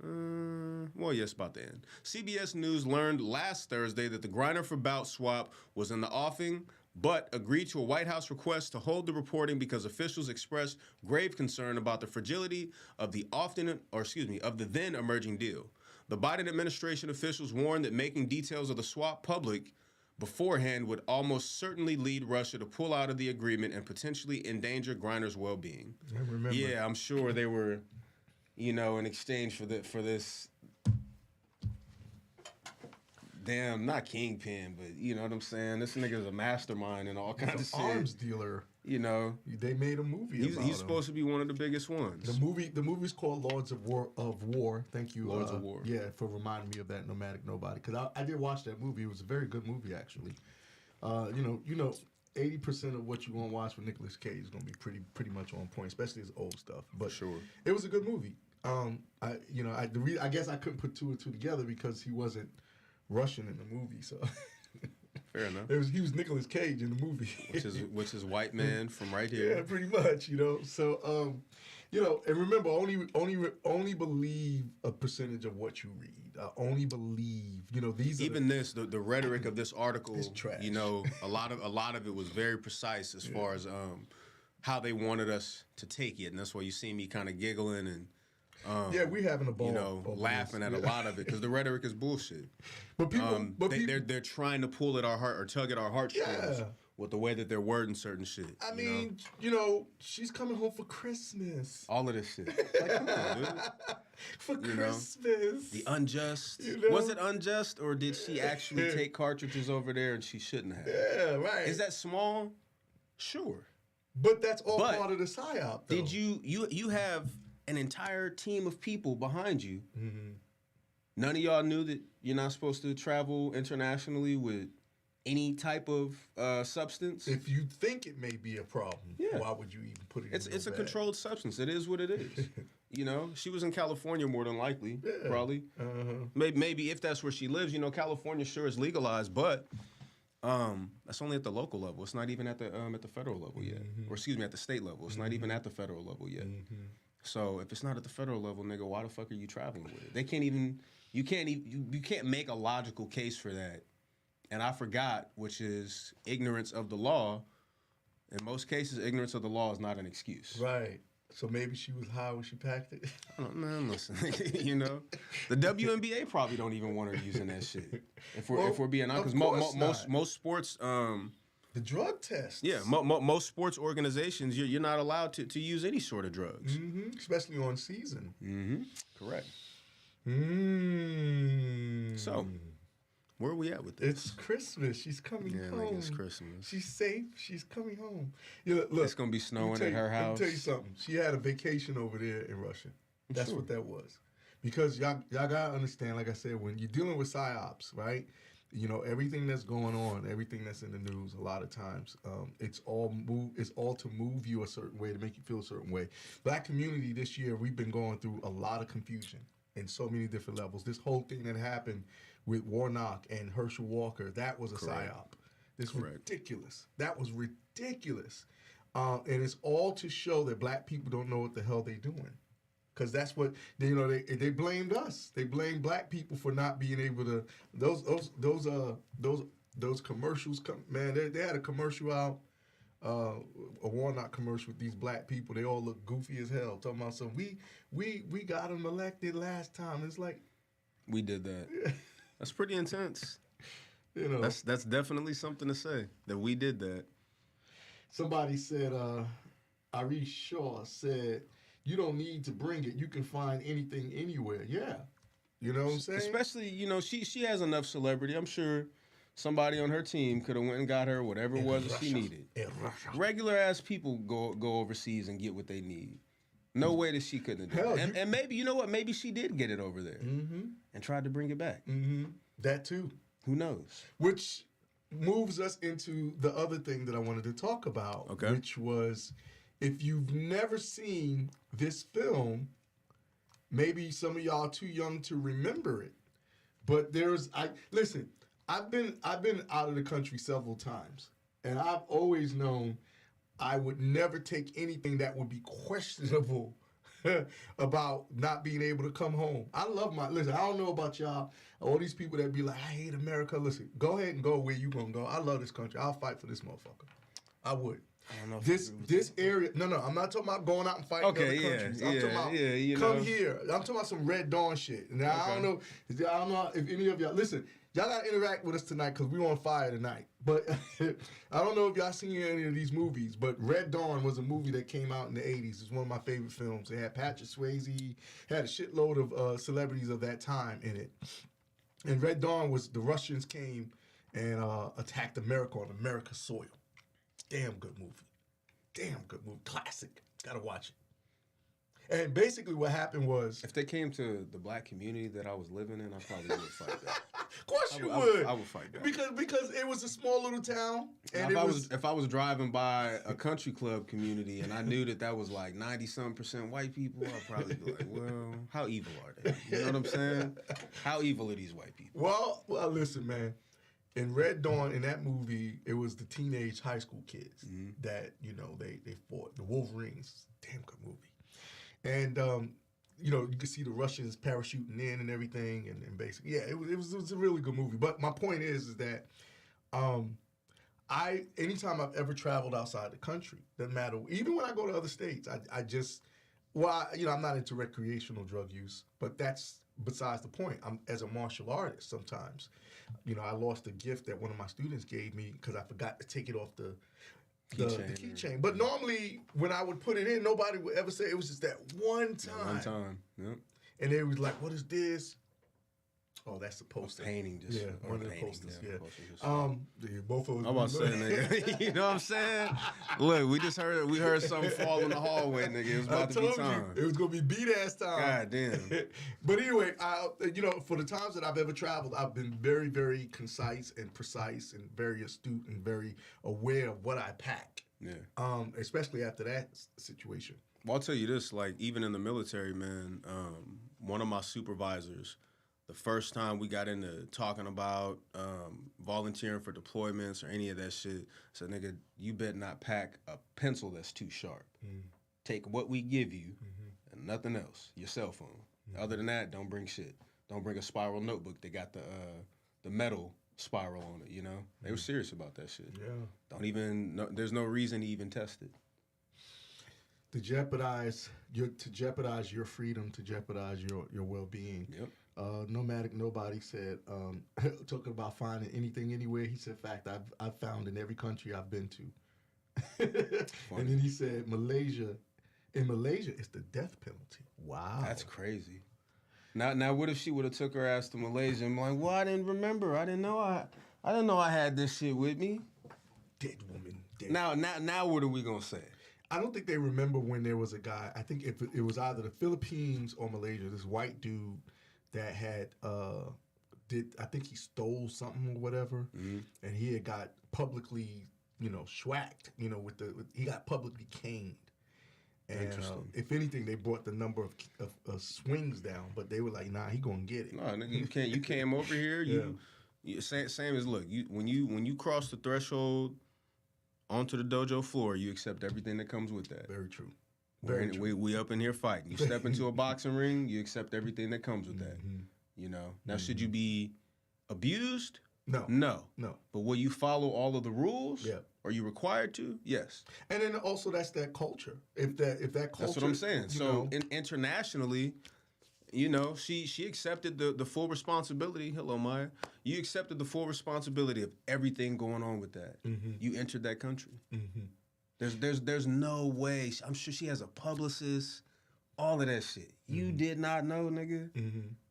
Well, yes, about the end. CBS News learned last Thursday that the Griner for Bout swap was in the offing, but agreed to a White House request to hold the reporting because officials expressed grave concern about the fragility of the then emerging deal. The Biden administration officials warned that making details of the swap public beforehand would almost certainly lead Russia to pull out of the agreement and potentially endanger Griner's well-being. Yeah, I'm sure they were, in exchange for this. Damn, not kingpin, but you know what I'm saying? This nigga's a mastermind and all kinds of shit. Arms dealer. They made a movie about him. He's supposed to be one of the biggest ones. The movie's called Lords of War. Thank you. Lords of War. Yeah, for reminding me of that Nomadic Nobody. Because I did watch that movie. It was a very good movie, actually. 80% of what you want to watch with Nicolas Cage is going to be pretty much on point, especially his old stuff. But sure, it was a good movie. I guess I couldn't put 2 and 2 together because he wasn't Russian in the movie, so fair enough. He was Nicolas Cage in the movie, which is white man from right here. Yeah, pretty much. So and remember, only believe a percentage of what you read. Only believe, these. Even the rhetoric of this article is trash. A lot of it was very precise as far as how they wanted us to take it, and that's why you see me kind of giggling and Yeah, we having a ball. You know, laughing at a lot of it because the rhetoric is bullshit. But people, they're trying to pull at our heart or tug at our heartstrings with the way that they're wording certain shit. I mean, you know, she's coming home for Christmas. All of this shit. Like, come on, dude. For Christmas. The unjust. You know? Was it unjust, or did she actually take cartridges over there and she shouldn't have? Yeah, right. Is that small? Sure. But that's all part of the psyop, though. Did you have an entire team of people behind you? Mm-hmm. None of y'all knew that you're not supposed to travel internationally with any type of substance? If you think it may be a problem, why would you even put it in It's a controlled substance. It is what it is. You know, she was in California more than likely, probably. Maybe if that's where she lives. You know, California sure is legalized, but that's only at the local level. It's not even at the federal level yet. Or excuse me, at the state level. It's not even at the federal level yet. So if it's not at the federal level, nigga, why the fuck are you traveling with it? They can't even. You can't make a logical case for that. And I forgot, which is ignorance of the law. In most cases, ignorance of the law is not an excuse. Right. So maybe she was high when she packed it. I don't, man, listen. You know, the WNBA probably don't even want her using that shit. If we're being honest, because most sports. The drug test. Yeah, most sports organizations, you're not allowed to use any sort of drugs, especially on season. Correct. So, where are we at with this? It's Christmas. She's coming home. Yeah, it's Christmas. She's safe. She's coming home. Yeah, look, it's gonna be snowing at her house. Let me tell you something. She had a vacation over there in Russia. That's what that was. Because y'all gotta understand. Like I said, when you're dealing with psyops, right? You know, everything that's going on, everything that's in the news, a lot of times, it's all to move you a certain way, to make you feel a certain way. Black community this year, we've been going through a lot of confusion in so many different levels. This whole thing that happened with Warnock and Herschel Walker, that was a psyop. This was ridiculous. That was ridiculous. And it's all to show that black people don't know what the hell they're doing. Because that's what they blamed us. They blamed black people for not being able to. Those commercials. Man, they had a commercial out, a Warnock commercial with these black people. They all look goofy as hell. Talking about something. We got them elected last time. It's like we did that. That's pretty intense. You know, that's definitely something to say that we did that. Somebody said, Arish Shaw said, you don't need to bring it. You can find anything anywhere. Yeah. You know what I'm saying? Especially, you know, she has enough celebrity. I'm sure somebody on her team could have went and got her whatever it was that she needed. Regular ass people go overseas and get what they need. No way that she couldn't have done it. And maybe, you know what? Maybe she did get it over there and tried to bring it back. That too. Who knows? Which moves us into the other thing that I wanted to talk about, which was, if you've never seen this film, maybe some of y'all too young to remember it. But listen, I've been out of the country several times, and I've always known I would never take anything that would be questionable about not being able to come home. Listen, I don't know about y'all, all these people that be like, I hate America. Listen, go ahead and go where you gonna go. I love this country. I'll fight for this motherfucker. I would. I don't know this area. No, I'm not talking about going out and fighting other countries. I'm talking about come here. I'm talking about some Red Dawn shit. Now I don't know if any of y'all listen. Y'all gotta interact with us tonight because we on fire tonight. But I don't know if y'all seen any of these movies. But Red Dawn was a movie that came out in the '80s. It's one of my favorite films. It had Patrick Swayze, had a shitload of celebrities of that time in it. And Red Dawn was the Russians came and attacked America on America's soil. Damn good movie. Classic. Gotta watch it. And basically what happened was... If they came to the black community that I was living in, I probably would fight that. Of course you would. I would fight that. Because it was a small little town. And if I was driving by a country club community and I knew that was like 90-something% white people, I'd probably be like, well, how evil are they? You know what I'm saying? How evil are these white people? Well, listen, man. In Red Dawn, in that movie, it was the teenage high school kids that, you know, they fought. The Wolverines. Damn good movie. And, you know, you could see the Russians parachuting in and everything. And basically, yeah, it was a really good movie. But my point is that anytime I've ever traveled outside the country, doesn't matter. Even when I go to other states, Well, I'm not into recreational drug use, but that's besides the point. I'm as a martial artist. Sometimes, I lost a gift that one of my students gave me because I forgot to take it off the keychain. But normally, when I would put it in, nobody would ever say it was just that one time. Yeah, one time, yep. And they was like, "What is this?" Oh, that's the poster. A painting, just one of the posters. Yeah. Both of us. I'm about to say, nigga. You know what I'm saying? Look, we heard something fall in the hallway, nigga. It was about to be time. It was gonna be beat ass time. God damn. But anyway, for the times that I've ever traveled, I've been very, very concise and precise and very astute and very aware of what I pack. Yeah. Especially after that situation. Well, I'll tell you this, like, even in the military, man, one of my supervisors, the first time we got into talking about volunteering for deployments or any of that shit, said, nigga, you better not pack a pencil that's too sharp. Take what we give you and nothing else, your cell phone. Other than that, don't bring shit. Don't bring a spiral notebook that got the metal spiral on it, They were serious about that shit. Yeah. There's no reason to even test it. To jeopardize your freedom, to jeopardize your well-being. Yep. Nomadic Nobody said, talking about finding anything anywhere, he said, fact, I've found in every country I've been to. And then he said, in Malaysia, it's the death penalty. Wow. That's crazy. Now what if she would have took her ass to Malaysia and be like, well, I didn't remember. I didn't know I had this shit with me. Dead woman. Dead. Now what are we going to say? I don't think they remember when there was a guy, I think it was either the Philippines or Malaysia, this white dude that had I think he stole something or whatever, and he had got publicly, schwacked, he got publicly caned. And if anything, they brought the number of swings down, but they were like, nah, he gonna get it. No, nigga, you came over here, same as, look, when you cross the threshold onto the dojo floor, you accept everything that comes with that. Very true. We up in here fighting. You step into a boxing ring, you accept everything that comes with that. Now, should you be abused? No. But will you follow all of the rules? Yeah. Are you required to? Yes. And then also that's that culture. If that culture, that's what I'm saying. So internationally, she accepted the full responsibility. Hello, Maya. You accepted the full responsibility of everything going on with that. You entered that country. There's no way. I'm sure she has a publicist. All of that shit. You did not know, nigga,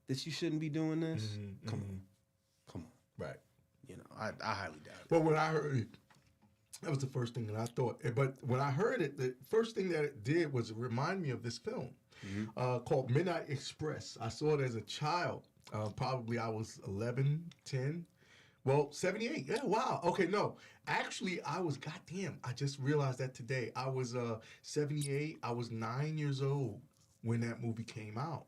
that you shouldn't be doing this. Come on. Right. I highly doubt it. But when I heard it, that was the first thing that I thought. But when I heard it, the first thing that it did was remind me of this film called Midnight Express. I saw it as a child. Probably I was 11, 10. Well, 78. Yeah, wow. Okay, no. Actually, I was, goddamn, I just realized that today. I was 78. I was 9 years old when that movie came out.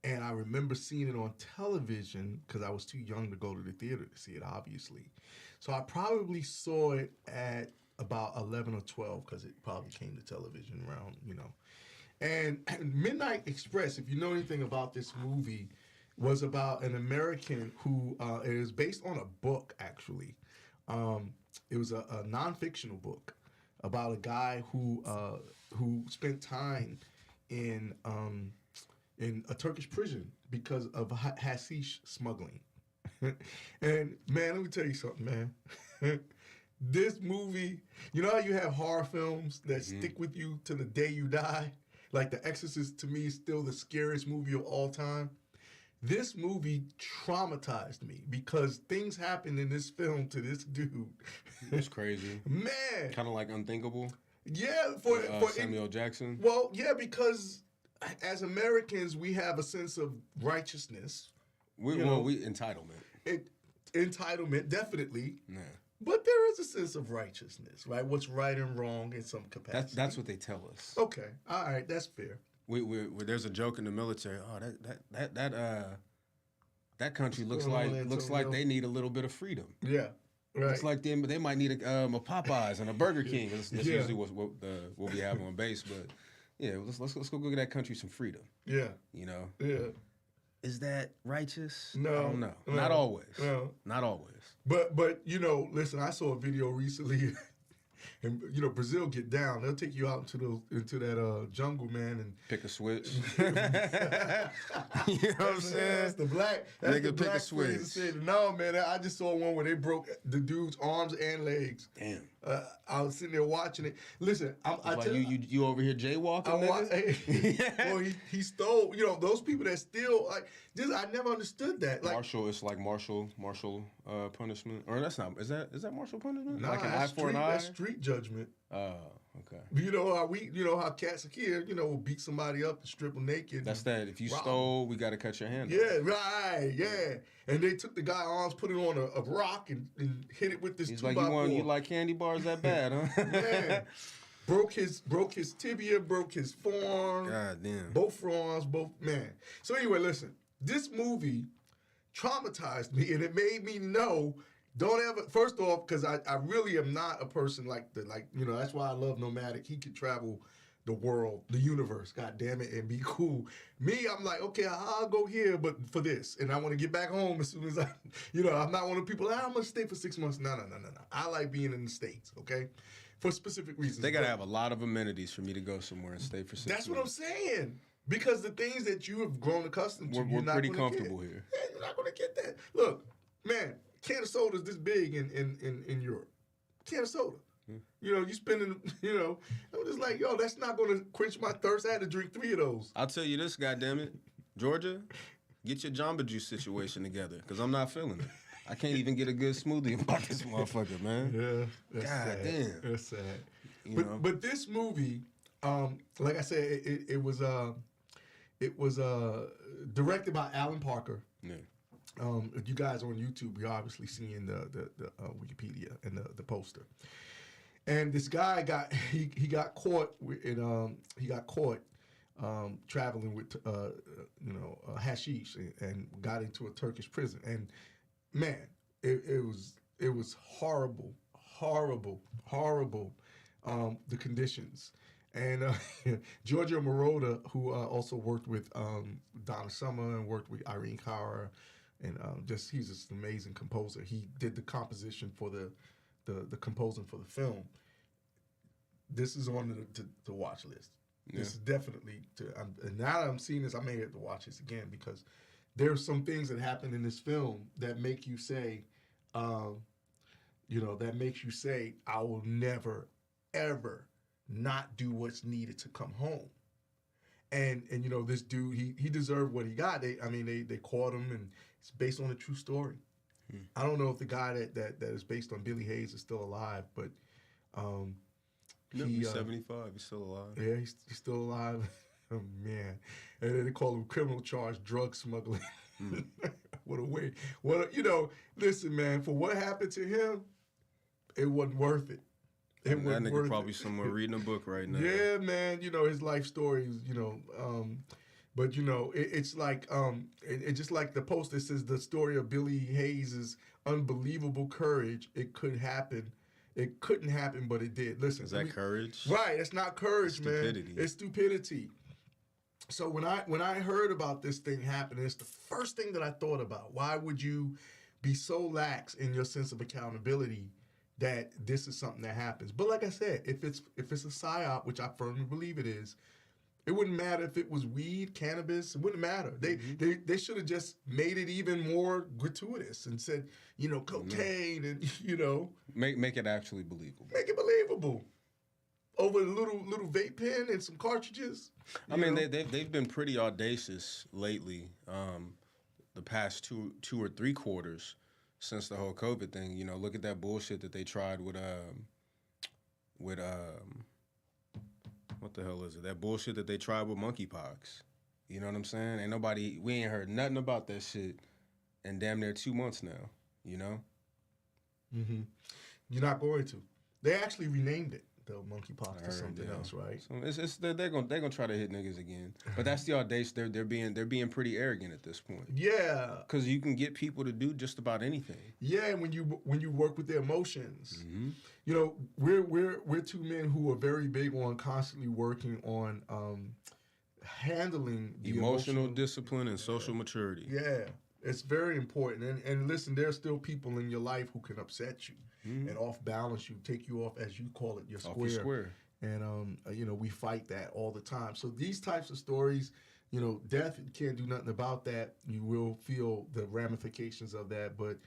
And I remember seeing it on television because I was too young to go to the theater to see it, obviously. So I probably saw it at about 11 or 12 because it probably came to television around, And Midnight Express, if you know anything about this movie, was about an American who, it was based on a book, actually. It was a non-fictional book about a guy who spent time in a Turkish prison because of hashish smuggling. And man, let me tell you something, man. This movie, you know how you have horror films that stick with you to the day you die? Like The Exorcist, to me, is still the scariest movie of all time. This movie traumatized me because things happened in this film to this dude. It's crazy. Man. Kind of like Unthinkable. Yeah. For Samuel Jackson. Well, yeah, because as Americans, we have a sense of righteousness. Entitlement. Entitlement, definitely. Yeah. But there is a sense of righteousness, right? What's right and wrong in some capacity. That's what they tell us. Okay. All right. That's fair. There's a joke in the military. Oh, that country looks like they need a little bit of freedom. Yeah. Right. Looks like they might need a Popeyes and a Burger King. That's usually what we have on base. But yeah, let's go give that country some freedom. Yeah. Yeah. Is that righteous? No. I don't know. Not always. No. Not always. But listen, I saw a video recently. And Brazil get down. They'll take you out into that jungle, man, and pick a switch. You know what I'm saying? That's the black. That's Nigga, the pick a black switch. phrase that said, no, man. I just saw one where they broke the dude's arms and legs. Damn. I was sitting there watching it. Listen, I like tell you over here jaywalking, nigga? Well, he stole. Those people that steal. Like this, I never understood that. Like martial, it's like martial punishment, or that's not. Is that martial punishment? Nah, like an eye for an eye. That's street judgment. Oh, okay. You know how cats here, will beat somebody up and strip them naked. That's that. If you stole, we got to cut your hand off. Yeah, right. Yeah, and they took the guy's arms, put it on a rock, and hit it with this. He's 2x4. You like candy bars that bad, huh? Man, broke his tibia, broke his forearm. God damn. Both forearms, man. So anyway, listen. This movie traumatized me, and it made me know. Don't ever. First off, because I really am not a person that's why I love Nomadic. He could travel the world, the universe, god damn it, and be cool. Me, I'm like, okay, I'll go here, but for this, and I want to get back home as soon as I'm not one of the people. I'm gonna stay for 6 months. No. I like being in the States, okay, for specific reasons. They gotta have a lot of amenities for me to go somewhere and stay for 6 months. That's what I'm saying. Because the things that you have grown accustomed to, we're pretty comfortable here. Yeah, you're not gonna get that. Look, man. Can of soda is this big in Europe. Can of soda. You spending, I'm just like, that's not going to quench my thirst. I had to drink 3 of those. I'll tell you this, goddammit. Georgia, get your Jamba Juice situation together, because I'm not feeling it. I can't even get a good smoothie about this motherfucker, man. Yeah, that's God sad. damn. That's sad. But this movie, like I said, it was directed by Alan Parker. Yeah. If you guys are on YouTube, you're obviously seeing the Wikipedia and the poster. And this guy got caught traveling with hashish and got into a Turkish prison. And man, it was horrible, the conditions. And Giorgio Moroder, who also worked with Donna Summer and worked with Irene Cara. And he's just an amazing composer. He did the composition for the composing for the film. This is on the watch list. Yeah. This is definitely and now that I'm seeing this, I may have to watch this again because there's some things that happen in this film that make you say, I will never, ever not do what's needed to come home. And this dude, he deserved what he got. They caught him, and it's based on a true story. I don't know if the guy that is based on Billy Hayes is still alive, but he's 75. He's still alive. Yeah, he's still alive. Oh man! And then they call him criminal charge, drug smuggling. What a way! Listen, man. For what happened to him, it wasn't worth it. That nigga probably somewhere reading a book right now. Yeah, man. His life story is, but it's like it's just like the post that says the story of Billy Hayes' unbelievable courage. It could happen. It couldn't happen, but it did. Listen, is that courage? Right. It's not courage, it's stupidity. Man. It's stupidity. So when I heard about this thing happening, it's the first thing that I thought about. Why would you be so lax in your sense of accountability that this is something that happens? But like I said, if it's a psyop, which I firmly believe it is, it wouldn't matter if it was weed, cannabis. It wouldn't matter. They should have just made it even more gratuitous and said, cocaine and make it actually believable. Make it believable. Over a little vape pen and some cartridges. I mean, they've been pretty audacious lately. The past two or three quarters since the whole COVID thing. Look at that bullshit that they tried with what the hell is it? That bullshit that they tried with monkeypox. You know what I'm saying? We ain't heard nothing about that shit in damn near 2 months now. Mm-hmm. You're not going to. They actually renamed it. The monkeypox to something else, right? So they're gonna try to hit niggas again, but that's the audacious. They're being pretty arrogant at this point. Yeah, because you can get people to do just about anything. Yeah, and when you work with their emotions, mm-hmm. We're two men who are very big on constantly working on handling the emotional discipline and social maturity. Yeah, it's very important. And listen, there are still people in your life who can upset you. and off balance you, take you off, as you call it, your square. Off your square. And, we fight that all the time. So these types of stories, death, you can't do nothing about that. You will feel the ramifications of that. But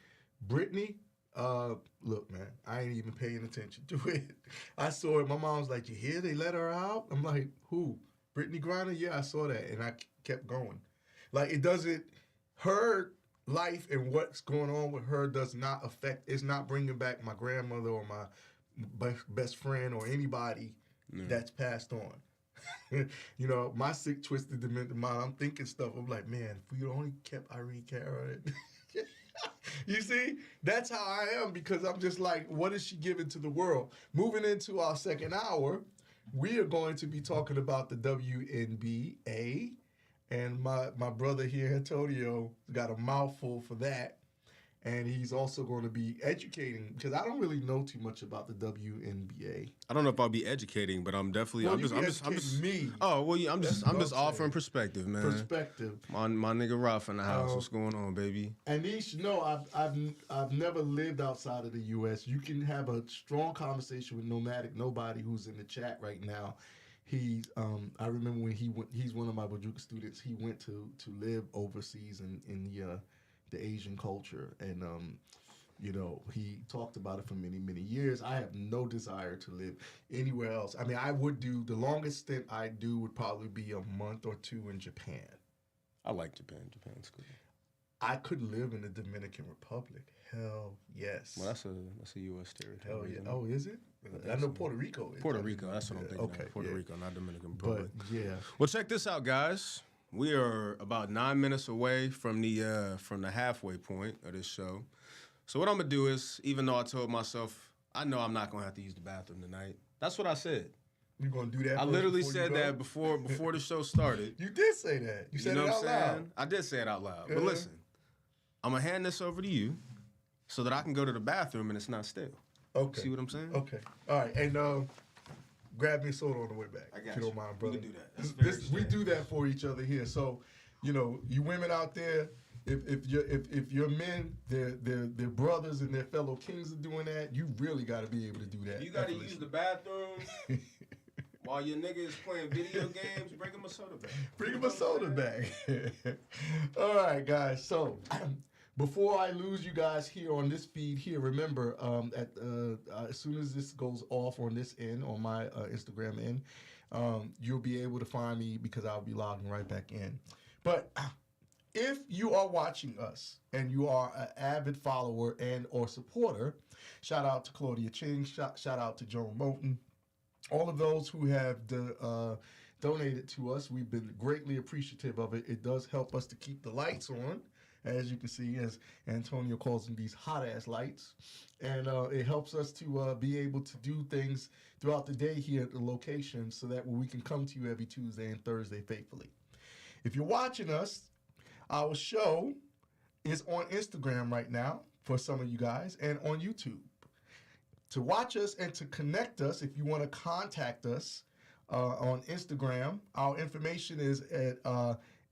Brittney, look, man, I ain't even paying attention to it. I saw it. My mom was like, you hear they let her out? I'm like, who? Brittney Griner? Yeah, I saw that. And I kept going. Like, it doesn't, her life and what's going on with her does not affect, it's not bringing back my grandmother or my best friend or anybody that's passed on. My sick, twisted, demented mind, I'm thinking stuff. I'm like, man, if we only kept Irene Cara. You see, that's how I am, because I'm just like, what is she giving to the world? Moving into our second hour, we are going to be talking about the WNBA. And my brother here, Antonio, got a mouthful for that. And he's also going to be educating, because I don't really know too much about the WNBA. I don't know if I'll be educating, but I'm definitely. Well, I'm just me. Oh well, yeah, I'm just offering perspective, man. Perspective. My nigga Ralph in the house. What's going on, baby? And you should know, I've never lived outside of the U.S. You can have a strong conversation with nobody who's in the chat right now. He's I remember when he's one of my Bajuka students. He went to live overseas in the Asian culture, and he talked about it for many years. I have no desire to live anywhere else. I mean, I would do, the longest stint I do would probably be a month or two in Japan. I like Japan. Japan's cool. I could live in the Dominican Republic. Hell yes. Well, that's a U.S. territory. Hell yeah. Oh, is it? I know Puerto Rico is. Puerto Rico. That's what I'm thinking. Okay. Of. Puerto Rico, not Dominican Republic. But yeah. Well, check this out, guys. We are about 9 minutes away from the halfway point of this show. So what I'm gonna do is, even though I told myself I know I'm not gonna have to use the bathroom tonight, that's what I said. You gonna do that? I literally said that before the show started. You did say that. You said it out loud. I did say it out loud. But listen, I'm gonna hand this over to you so that I can go to the bathroom and it's not stale. Okay. See what I'm saying? Okay. All right. And grab me a soda on the way back. I got if you don't mind, brother. We can do that. We do that for each other here. So, you women out there, if your men, their brothers and their fellow kings are doing that, you really got to be able to do that. You got to use the bathroom while your nigga is playing video games. Bring him a soda back. Bring him a soda back. All right, guys. So. Before I lose you guys here on this feed here, remember, as soon as this goes off on this end, on my Instagram end, you'll be able to find me, because I'll be logging right back in. But if you are watching us and you are an avid follower and or supporter, shout out to Claudia Ching, shout out to Joan Moulton, all of those who have donated to us. We've been greatly appreciative of it. It does help us to keep the lights on. As you can see, as Antonio calls them, these hot-ass lights. And it helps us to be able to do things throughout the day here at the location, so that we can come to you every Tuesday and Thursday faithfully. If you're watching us, our show is on Instagram right now for some of you guys, and on YouTube. To watch us and to connect us, if you want to contact us on Instagram, our information is at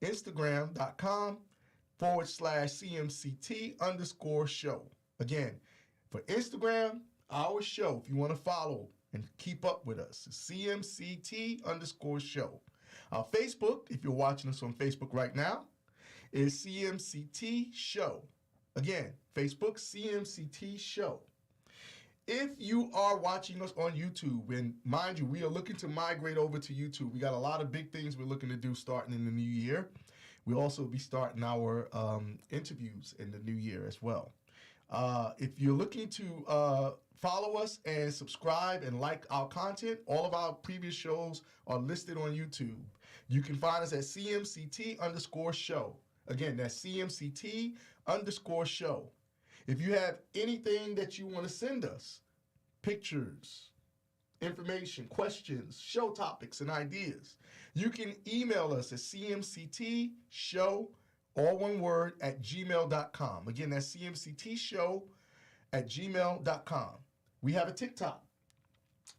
Instagram.com/CMCT_show. Again, for Instagram, our show, if you want to follow and keep up with us, CMCT_show. Our Facebook, if you're watching us on Facebook right now, is CMCT Show. Again, Facebook, CMCT Show. If you are watching us on YouTube, and mind you, we are looking to migrate over to YouTube. We got a lot of big things we're looking to do starting in the new year. We'll also be starting our interviews in the new year as well. If you're looking to follow us and subscribe and like our content, all of our previous shows are listed on YouTube. You can find us at CMCT_show. Again, that's CMCT_show. If you have anything that you want to send us, pictures, information, questions, show topics, and ideas, you can email us at cmctshow, all one word, @gmail.com. Again, that's cmctshow@gmail.com. We have a TikTok,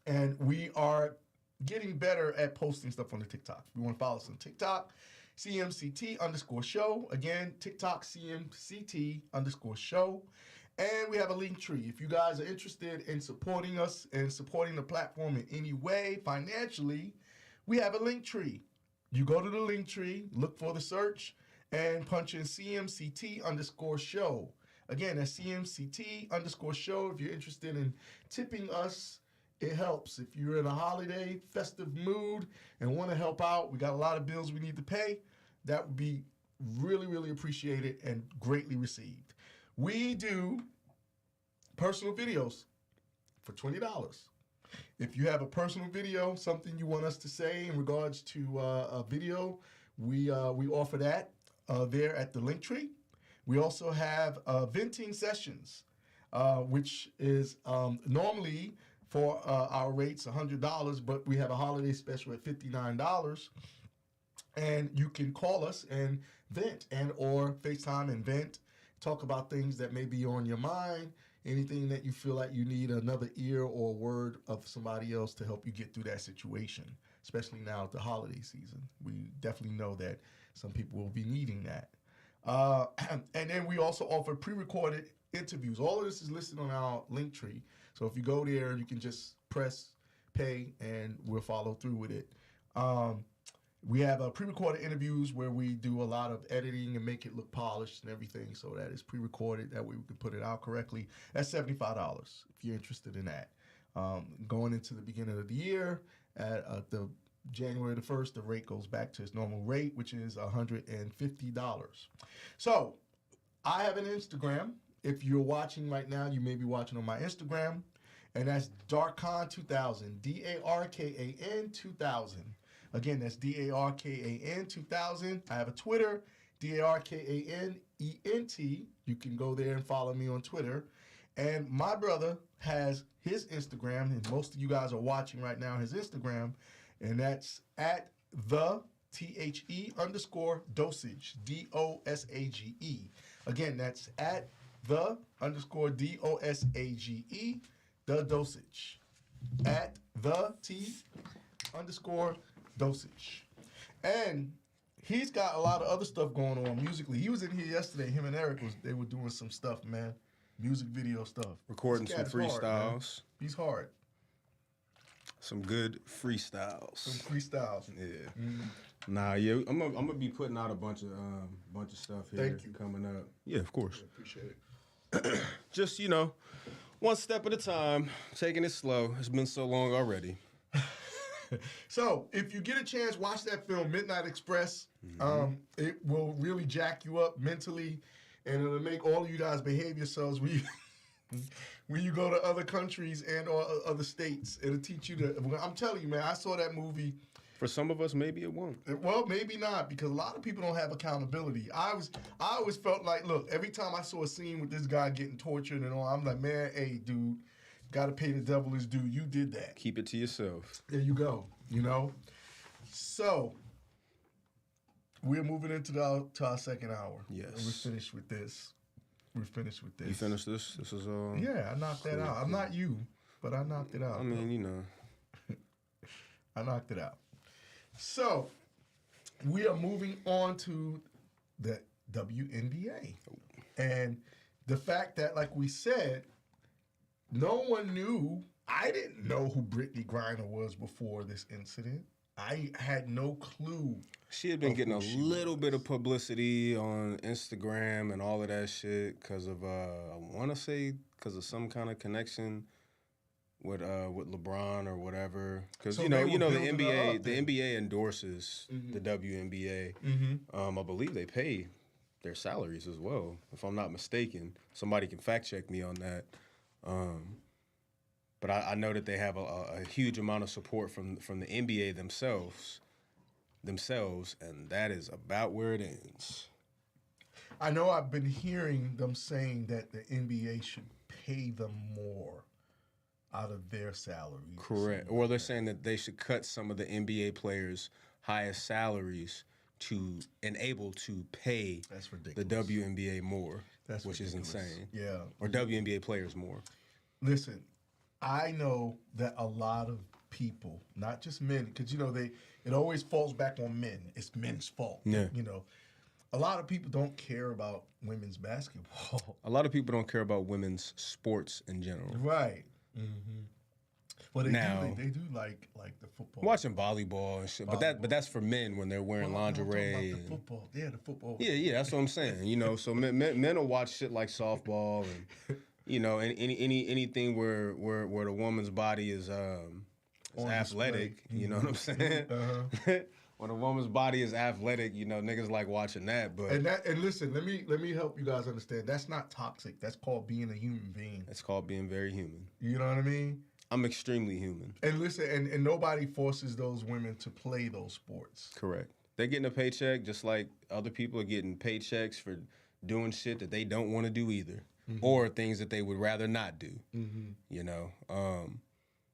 and we are getting better at posting stuff on the TikTok. If you want to follow us on TikTok, CMCT_show. Again, TikTok, CMCT_show. And we have a link tree. If you guys are interested in supporting us and supporting the platform in any way financially, we have a link tree. You go to the link tree, look for the search, and punch in CMCT_show. Again, that's CMCT_show. If you're interested in tipping us, it helps. If you're in a holiday, festive mood and want to help out, we got a lot of bills we need to pay. That would be really, really appreciated and greatly received. We do personal videos for $20. If you have a personal video, something you want us to say in regards to a video, we offer that there at the link tree. We also have venting sessions, which is normally for our rates $100, but we have a holiday special at $59. And you can call us and vent and or FaceTime and vent, talk about things that may be on your mind, anything that you feel like you need another ear or word of somebody else to help you get through that situation, especially now at the holiday season. We definitely know that some people will be needing that. And then we also offer pre-recorded interviews. All of this is listed on our link tree. So if you go there, you can just press pay and we'll follow through with it. We have pre-recorded interviews where we do a lot of editing and make it look polished and everything. So that is pre-recorded. That way we can put it out correctly. That's $75 if you're interested in that. Going into the beginning of the year, at the January the 1st, the rate goes back to its normal rate, which is $150. So I have an Instagram. If you're watching right now, you may be watching on my Instagram. And that's Darkan2000, DARKAN 2000. Again, that's DARKAN 2000. I have a Twitter, DARKANENT. You can go there and follow me on Twitter. And my brother has his Instagram, and most of you guys are watching right now his Instagram, and that's at the THE_dosage, DOSAGE. Again, that's at the _DOSAGE, the dosage. At the T_dosage. And he's got a lot of other stuff going on musically. He was in here yesterday. Him and Eric they were doing some stuff, man. Music video stuff. Recording some freestyles. Hard, he's hard. Some good freestyles. Some freestyles. Yeah. Nah, yeah. I'm gonna be putting out a bunch of stuff here. Thank you. Coming up. Yeah, of course. I appreciate it. Just one step at a time, taking it slow. It's been so long already. So, if you get a chance, watch that film, Midnight Express. It will really jack you up mentally, and it'll make all of you guys behave yourselves when you go to other countries and or other states. It'll teach you to. I'm telling you, man, I saw that movie. For some of us, maybe it won't. Well, maybe not, because a lot of people don't have accountability. I always felt like, look, every time I saw a scene with this guy getting tortured and all, I'm like, man, hey, dude, got to pay the devil his due. You did that. Keep it to yourself. There you go. So we're moving into our second hour. Yes. And we're finished with this. You finished this? This is all. Yeah, I knocked that out. I'm not you, but I knocked it out. I mean, I knocked it out. So we are moving on to the WNBA. And the fact that, like we said, no one knew. I didn't know who Brittney Griner was before this incident. I had no clue. She had been getting a little bit of publicity on Instagram and all of that shit because of, I want to say, because of some kind of connection with LeBron or whatever. Because, the NBA endorses the WNBA. I believe they pay their salaries as well, if I'm not mistaken. Somebody can fact check me on that. But I know that they have a huge amount of support from the NBA themselves, and that is about where it ends. I know I've been hearing them saying that the NBA should pay them more out of their salaries. Correct. Or they're saying that they should cut some of the NBA players' highest salaries to enable to pay the WNBA more, which is insane. Yeah. Or WNBA players more. Listen, I know that a lot of people, not just men, because it always falls back on men. It's men's fault. Yeah. a lot of people don't care about women's basketball. A lot of people don't care about women's sports in general. Right. Mm-hmm. Well, they do like the football. Watching volleyball and shit, but that's for men when they're wearing lingerie. The football, the football. Yeah, that's what I'm saying. You know, so men will watch shit like softball and you know, anything where the woman's body is athletic. You know what I'm saying? When a woman's body is athletic, you know, niggas like watching that. But and listen, let me help you guys understand. That's not toxic. That's called being a human being. It's called being very human. You know what I mean? I'm extremely human. And listen, and nobody forces those women to play those sports. Correct. They're getting a paycheck just like other people are getting paychecks for doing shit that they don't want to do either, or things that they would rather not do. You know,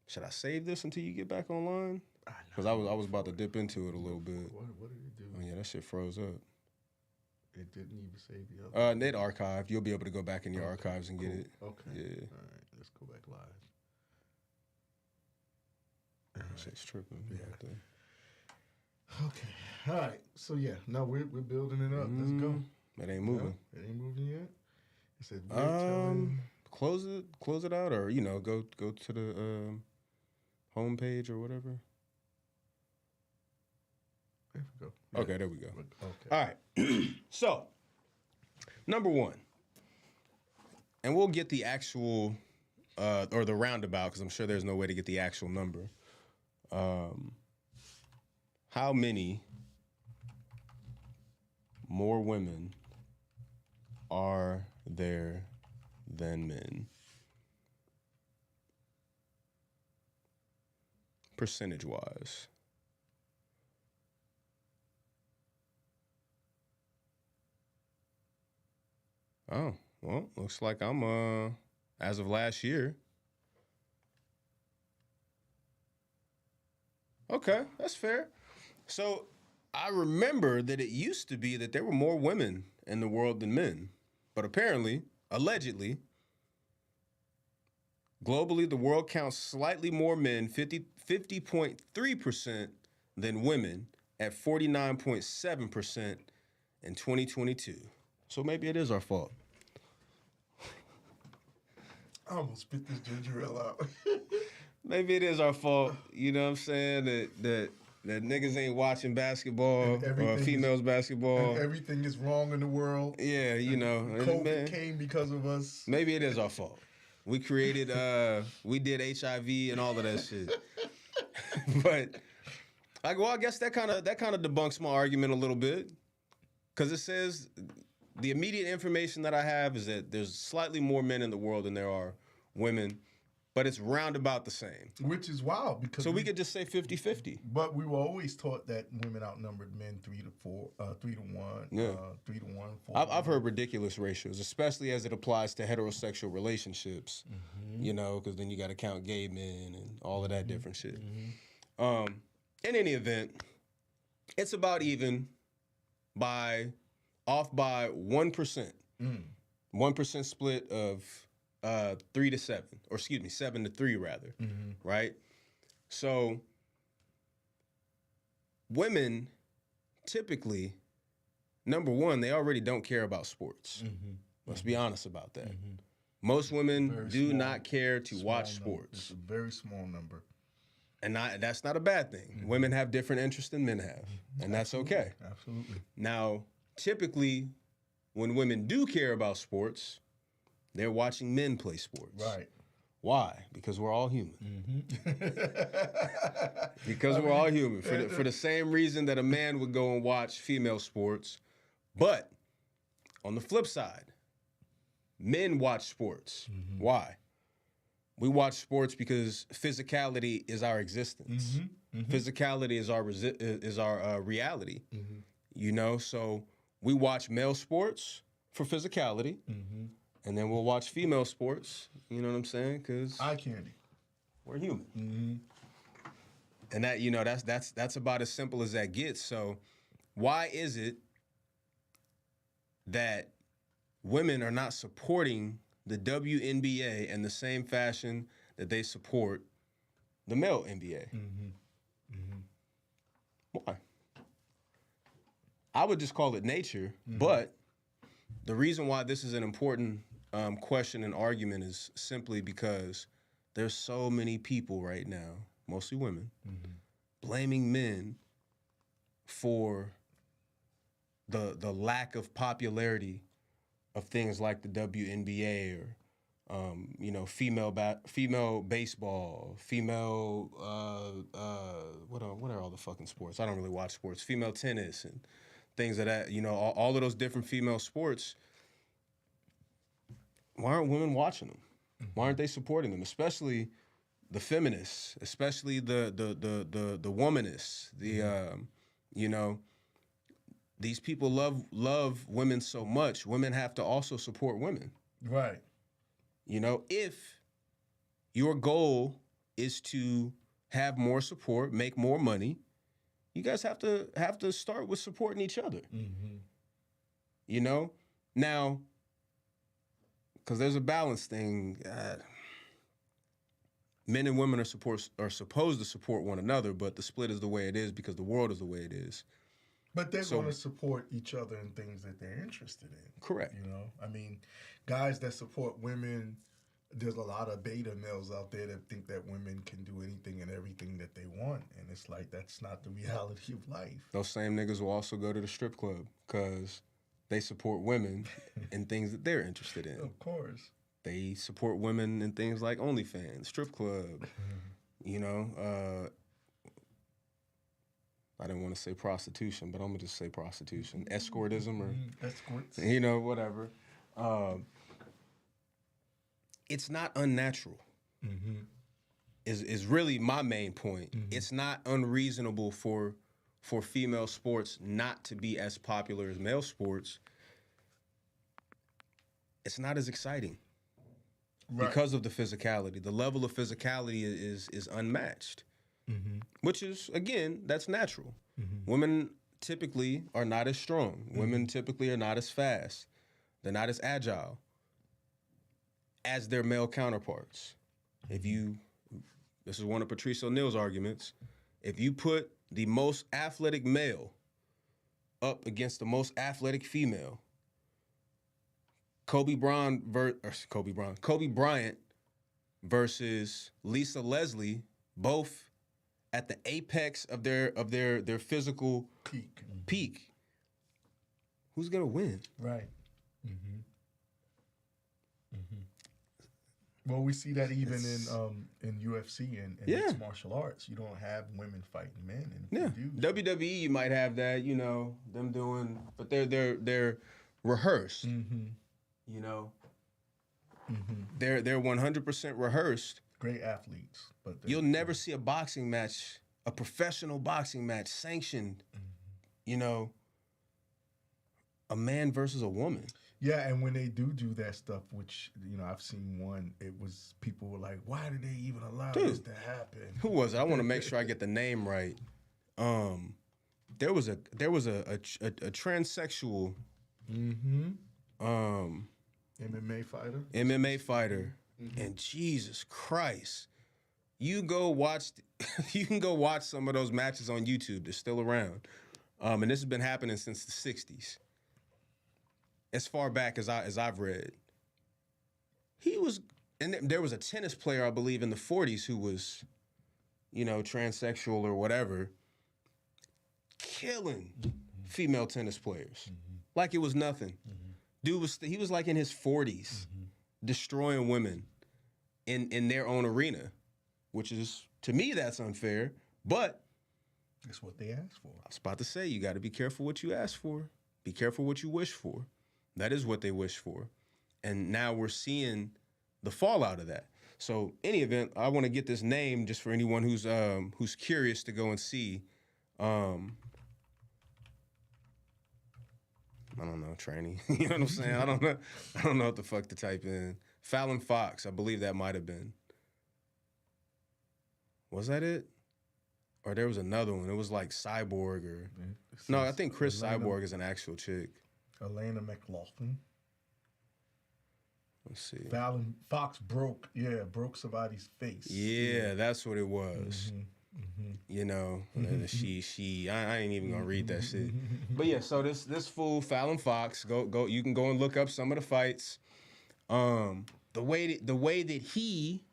should I save this until you get back online? Because I was about to dip into it a little bit. What did it do? Oh yeah, that shit froze up. It didn't even save the other. It archived. You'll be able to go back in your archives and get it. Okay. Yeah. All right. Let's go back live. Shit's tripping. Yeah. Okay. All right. So yeah, no, we're building it up. Let's go. It ain't moving. No, it ain't moving yet. It said close it out, or you know, go to the home page or whatever. There we go. Yeah. Okay, there we go. Okay. All right. So, number one, and we'll get the actual or the roundabout because I'm sure there's no way to get the actual number. How many more women are there than men? Percentage-wise. Oh, well, looks like I'm, as of last year. Okay, that's fair. So I remember that it used to be that there were more women in the world than men. But apparently, allegedly, globally, the world counts slightly more men, 50.3% than women at 49.7% in 2022. So maybe it is our fault. I almost spit this ginger ale out. Maybe it is our fault, you know what I'm saying, that niggas ain't watching basketball or females basketball. And everything is wrong in the world. Yeah, you know. COVID came because of us. Maybe it is our fault. We created, we did HIV and all of that shit. But, I guess that kind of debunks my argument a little bit. Because it says, the immediate information that I have is that there's slightly more men in the world than there are women. But it's roundabout the same. Which is wild because we could just say 50-50. But we were always taught that women outnumbered men 3 to 1, 3 to 1, 4. I've heard ridiculous ratios, especially as it applies to heterosexual relationships. You know, because then you got to count gay men and all of that different shit. In any event, it's about even off by 1%. 1% split of 3 to 7, or excuse me, 7 to 3 rather, right? So women typically, number one, they already don't care about sports. Let's be honest about that. Most women do not care to watch sports. It's a very small number. And that's not a bad thing. Women have different interests than men have, and that's okay. Absolutely. Now, typically, when women do care about sports, they're watching men play sports. Right. Why? Because we're all human. Because we're all human. For the same reason that a man would go and watch female sports. But on the flip side, men watch sports. Why? We watch sports because physicality is our existence. Physicality is our reality. You know, so we watch male sports for physicality. And then we'll watch female sports, you know what I'm saying? Because eye candy. We're human. And that, you know, that's about as simple as that gets. So why is it that women are not supporting the WNBA in the same fashion that they support the male NBA? Why? I would just call it nature. But the reason why this is an important question and argument is simply because there's so many people right now, mostly women, blaming men for the lack of popularity of things like the WNBA or female baseball, female what are all the fucking sports? I don't really watch sports. Female tennis and things of that. All of those different female sports. Why aren't women watching them? Why aren't they supporting them? Especially the feminists, especially the womanists. These people love women so much. Women have to also support women. Right. If your goal is to have more support, make more money, you guys have to start with supporting each other. Now, because there's a balance thing. Men and women are supposed to support one another, but the split is the way it is because the world is the way it is. But they're going to support each other in things that they're interested in. Correct. I mean, guys that support women, there's a lot of beta males out there that think that women can do anything and everything that they want. And it's like, that's not the reality of life. Those same niggas will also go to the strip club because they support women in things that they're interested in. Of course. They support women in things like OnlyFans, strip club, I didn't want to say prostitution, but I'm going to just say prostitution. Escortism or, escorts. Whatever. It's not unnatural, is really my main point. It's not unreasonable for female sports not to be as popular as male sports. It's not as exciting because of the physicality. The level of physicality is unmatched. Which is, again, that's natural. Women typically are not as strong. Women typically are not as fast. They're not as agile as their male counterparts. This is one of Patrice O'Neal's arguments, if you put the most athletic male up against the most athletic female, Kobe Bryant versus Lisa Leslie, both at the apex of their physical peak. Who's gonna win? Right. Well, we see that even in UFC and mixed martial arts. You don't have women fighting men. And WWE, you might have that. Them doing, but they're rehearsed. They're 100% rehearsed. Great athletes, but you'll never see a boxing match, a professional boxing match sanctioned, a man versus a woman. Yeah, and when they do that stuff, which, I've seen one, people were like, why did they even allow this to happen? Who was it? I want to make sure I get the name right. There was a transsexual MMA fighter. And Jesus Christ, you can go watch some of those matches on YouTube. They're still around, and this has been happening since the '60s, as far back as I've read. And there was a tennis player, I believe, in the '40s who was, transsexual or whatever, killing female tennis players like it was nothing. Dude he was like in his 40s. Destroying women in their own arena, which is, to me, that's unfair, but that's what they asked for. I was about to say, you got to be careful what you ask for. Be careful what you wish for. That is what they wish for. And now we're seeing the fallout of that. So, any event, I want to get this name just for anyone who's curious to go and see. I don't know, tranny. You know what I'm saying? I don't know what the fuck to type in. Fallon Fox, I believe that might have been. Was that it? Or there was another one. It was like Cyborg or... No, I think Chris Cyborg is an actual chick. Elena McLaughlin. Let's see. Fallon Fox broke somebody's face. Yeah, that's what it was. You know, I ain't even gonna read that shit. But yeah, so this fool Fallon Fox, go. You can go and look up some of the fights. The way that he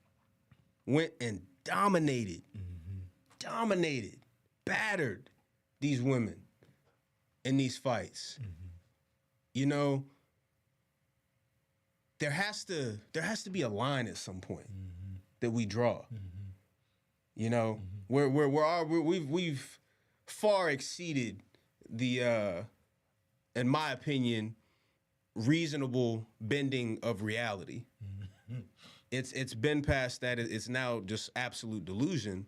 went and dominated, battered these women in these fights. You know, there has to be a line at some point that we draw. You know, we've far exceeded the in my opinion, reasonable bending of reality. It's been past that. It's now just absolute delusion.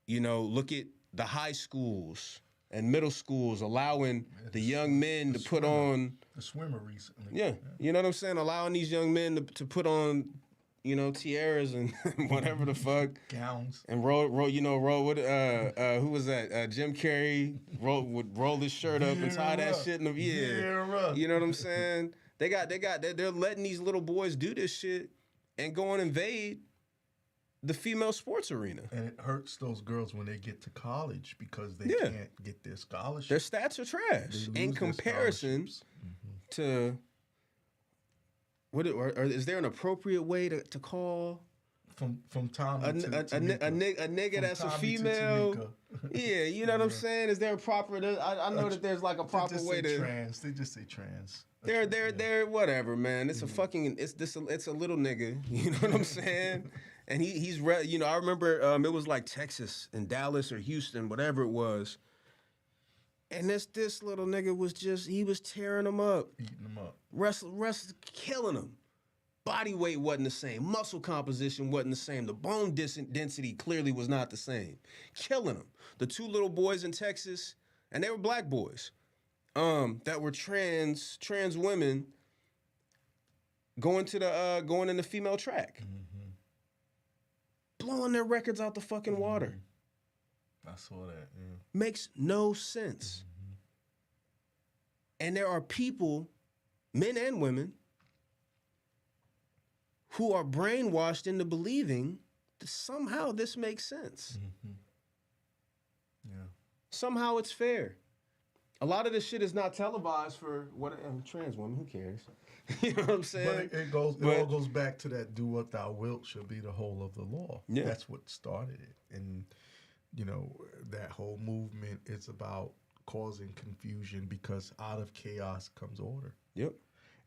You know, look at the high schools and middle schools allowing the young men to put on the swimmer recently. Yeah, you know what I'm saying? Allowing these young men to put on, you know, tiaras and whatever the fuck gowns and roll what who was that? Jim Carrey would roll his shirt up and tie that shit in the you know what I'm saying? They're letting these little boys do this shit and go and invade the female sports arena. And it hurts those girls when they get to college because they can't get their scholarships. Their stats are trash in comparison to is there an appropriate way to call from Tommy a nigga that's a female? Yeah, you know what I'm saying? Is there a proper? I know that there's like a proper way to trans. They just say trans. They're whatever, man. It's a fucking it's a little nigga. You know what I'm saying? And he's you know, I remember it was like Texas and Dallas or Houston, whatever it was. And this little nigga was he was tearing them up. Eating them up. Wrestling, killing them. Body weight wasn't the same. Muscle composition wasn't the same. The bone density clearly was not the same. Killing them. The two little boys in Texas, and they were black boys, that were trans women going in the female track. Blowing their records out the fucking water. I saw that, yeah. Makes no sense. And there are people, men and women, who are brainwashed into believing that somehow this makes sense. Yeah. Somehow it's fair. A lot of this shit is not televised for trans women. Who cares? You know what I'm saying? But it all goes back to that "do what thou wilt" shall be the whole of the law. Yeah. That's what started it, and you know that whole movement is about causing confusion because out of chaos comes order. Yep.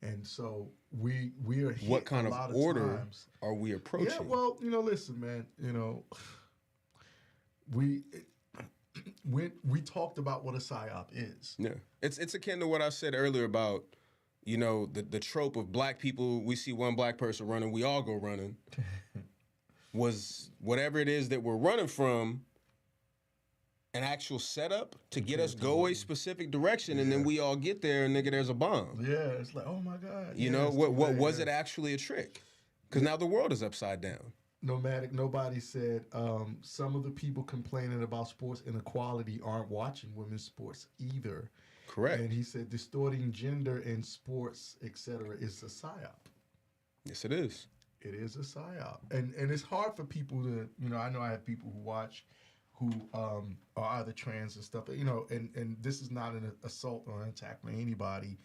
And so we are hit what kind a lot of order times. Are we approaching? Yeah, well, you know, listen, man. You know, we talked about what a psyop is. Yeah, it's akin to what I said earlier about, you know, the trope of black people. We see one black person running, we all go running. Was whatever it is that we're running from an actual setup to get us go a specific direction, and then we all get there and nigga, there's a bomb. Yeah, it's like, oh my God. You know, what was it actually a trick? Because now the world is upside down. Nomadic, nobody said some of the people complaining about sports inequality aren't watching women's sports either. Correct. And he said distorting gender in sports, etc., is a psyop. Yes, it is. It is a psyop. And it's hard for people to, you know, I know I have people who watch who are either trans and stuff, you know, and this is not an assault or an attack on anybody,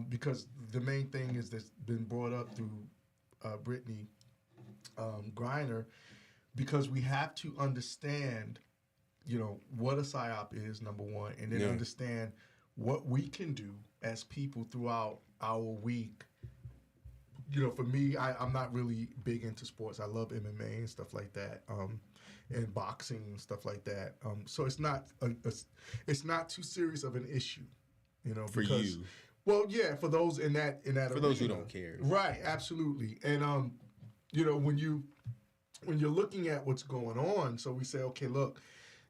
because the main thing is that's been brought up through Brittney Griner, because we have to understand, you know, what a psyop is, number one, and then understand what we can do as people throughout our week. You know, for me, I'm not really big into sports. I love MMA and stuff like that, and boxing and stuff like that. So it's not it's not too serious of an issue, you know. For because, you. Well, yeah, for those in that for arena. those who don't care. Right, absolutely. And you know, when you're looking at what's going on, so we say, okay, look,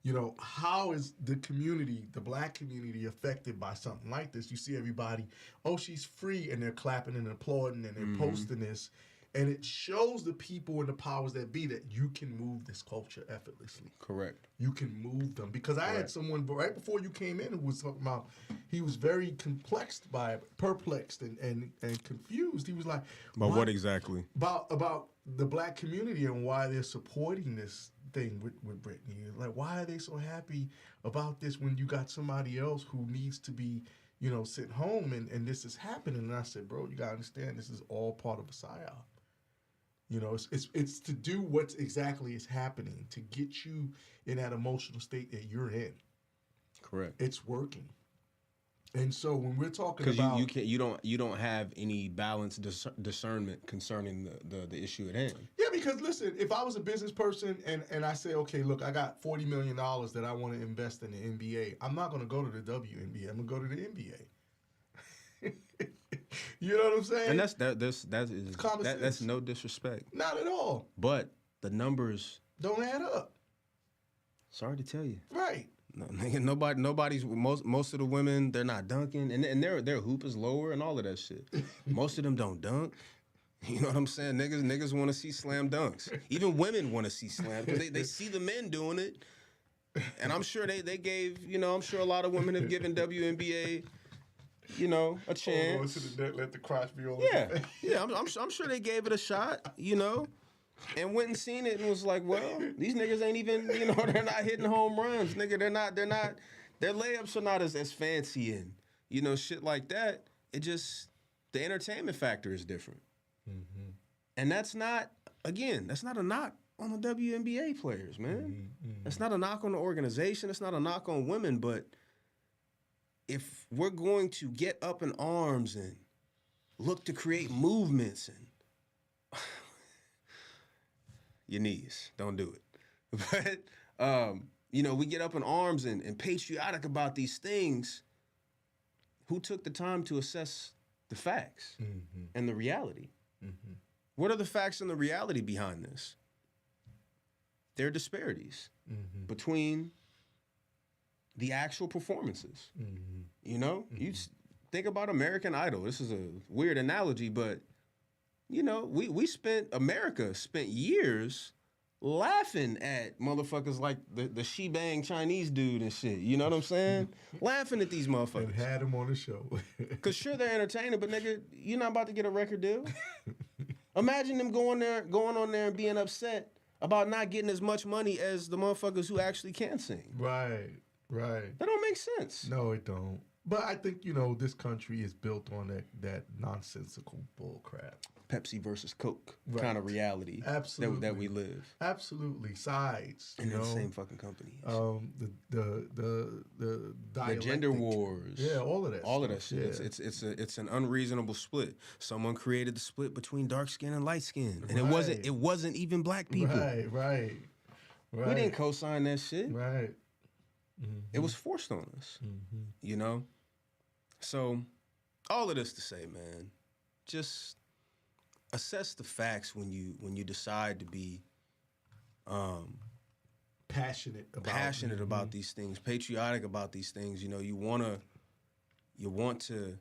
you know, how is the community, the black community, affected by something like this? You see everybody, oh, she's free, and they're clapping and applauding and they're posting this. And it shows the people and the powers that be that you can move this culture effortlessly. Correct. You can move them. Because I had someone right before you came in who was talking about, he was very perplexed and confused. He was like, But what exactly? About the black community and why they're supporting this thing with Brittney. Like, why are they so happy about this when you got somebody else who needs to be, sent home and this is happening? And I said, bro, you gotta understand this is all part of a psyop. It's to do what exactly is happening to get you in that emotional state that you're in. Correct. It's working. And so when we're talking about, because you don't have any balanced discernment concerning the issue at hand. Yeah, because listen, if I was a business person and I say, okay, look, I got $40 million that I want to invest in the NBA, I'm not going to go to the WNBA. I'm going to go to the NBA. You know what I'm saying? And that's no disrespect. Not at all. But the numbers don't add up. Sorry to tell you. Right. No, nigga, nobody's most of the women, they're not dunking, and their hoop is lower and all of that shit. Most of them don't dunk. You know what I'm saying? Niggas want to see slam dunks. Even women want to see slam because they see the men doing it. And I'm sure they gave, I'm sure a lot of women have given WNBA, a chance. Go to the net, let the crotch be on. Yeah. I'm sure they gave it a shot, and went and seen it and was like, well, these niggas ain't even, they're not hitting home runs, nigga. They're not, their layups are not as fancy and, shit like that. It just, the entertainment factor is different. Mm-hmm. And that's not a knock on the WNBA players, man. Mm-hmm. That's not a knock on the organization. It's not a knock on women, but if we're going to get up in arms and look to create movements and your knees, don't do it. But, we get up in arms and patriotic about these things. Who took the time to assess the facts and the reality? Mm-hmm. What are the facts and the reality behind this? There are disparities between the actual performances. You think about American Idol. This is a weird analogy, but America spent years laughing at motherfuckers like the she-bang Chinese dude and shit. You know what I'm saying? Laughing at these motherfuckers. And had them on the show. Because sure, they're entertaining, but nigga, you're not about to get a record deal. Imagine them going on there and being upset about not getting as much money as the motherfuckers who actually can sing. Right. That don't make sense. No, it don't. But I think, this country is built on that nonsensical bull crap. Pepsi versus Coke kind of reality. Absolutely. That we live. Absolutely. Sides. And the same fucking companies. The gender wars. Yeah, all of that. All of that shit. Yeah. It's an unreasonable split. Someone created the split between dark skin and light skin. And it wasn't even black people. Right. We didn't co-sign that shit. Right. Mm-hmm. It was forced on us. So all of this to say, man, just assess the facts when you decide to be passionate about these things, patriotic about these things. You want to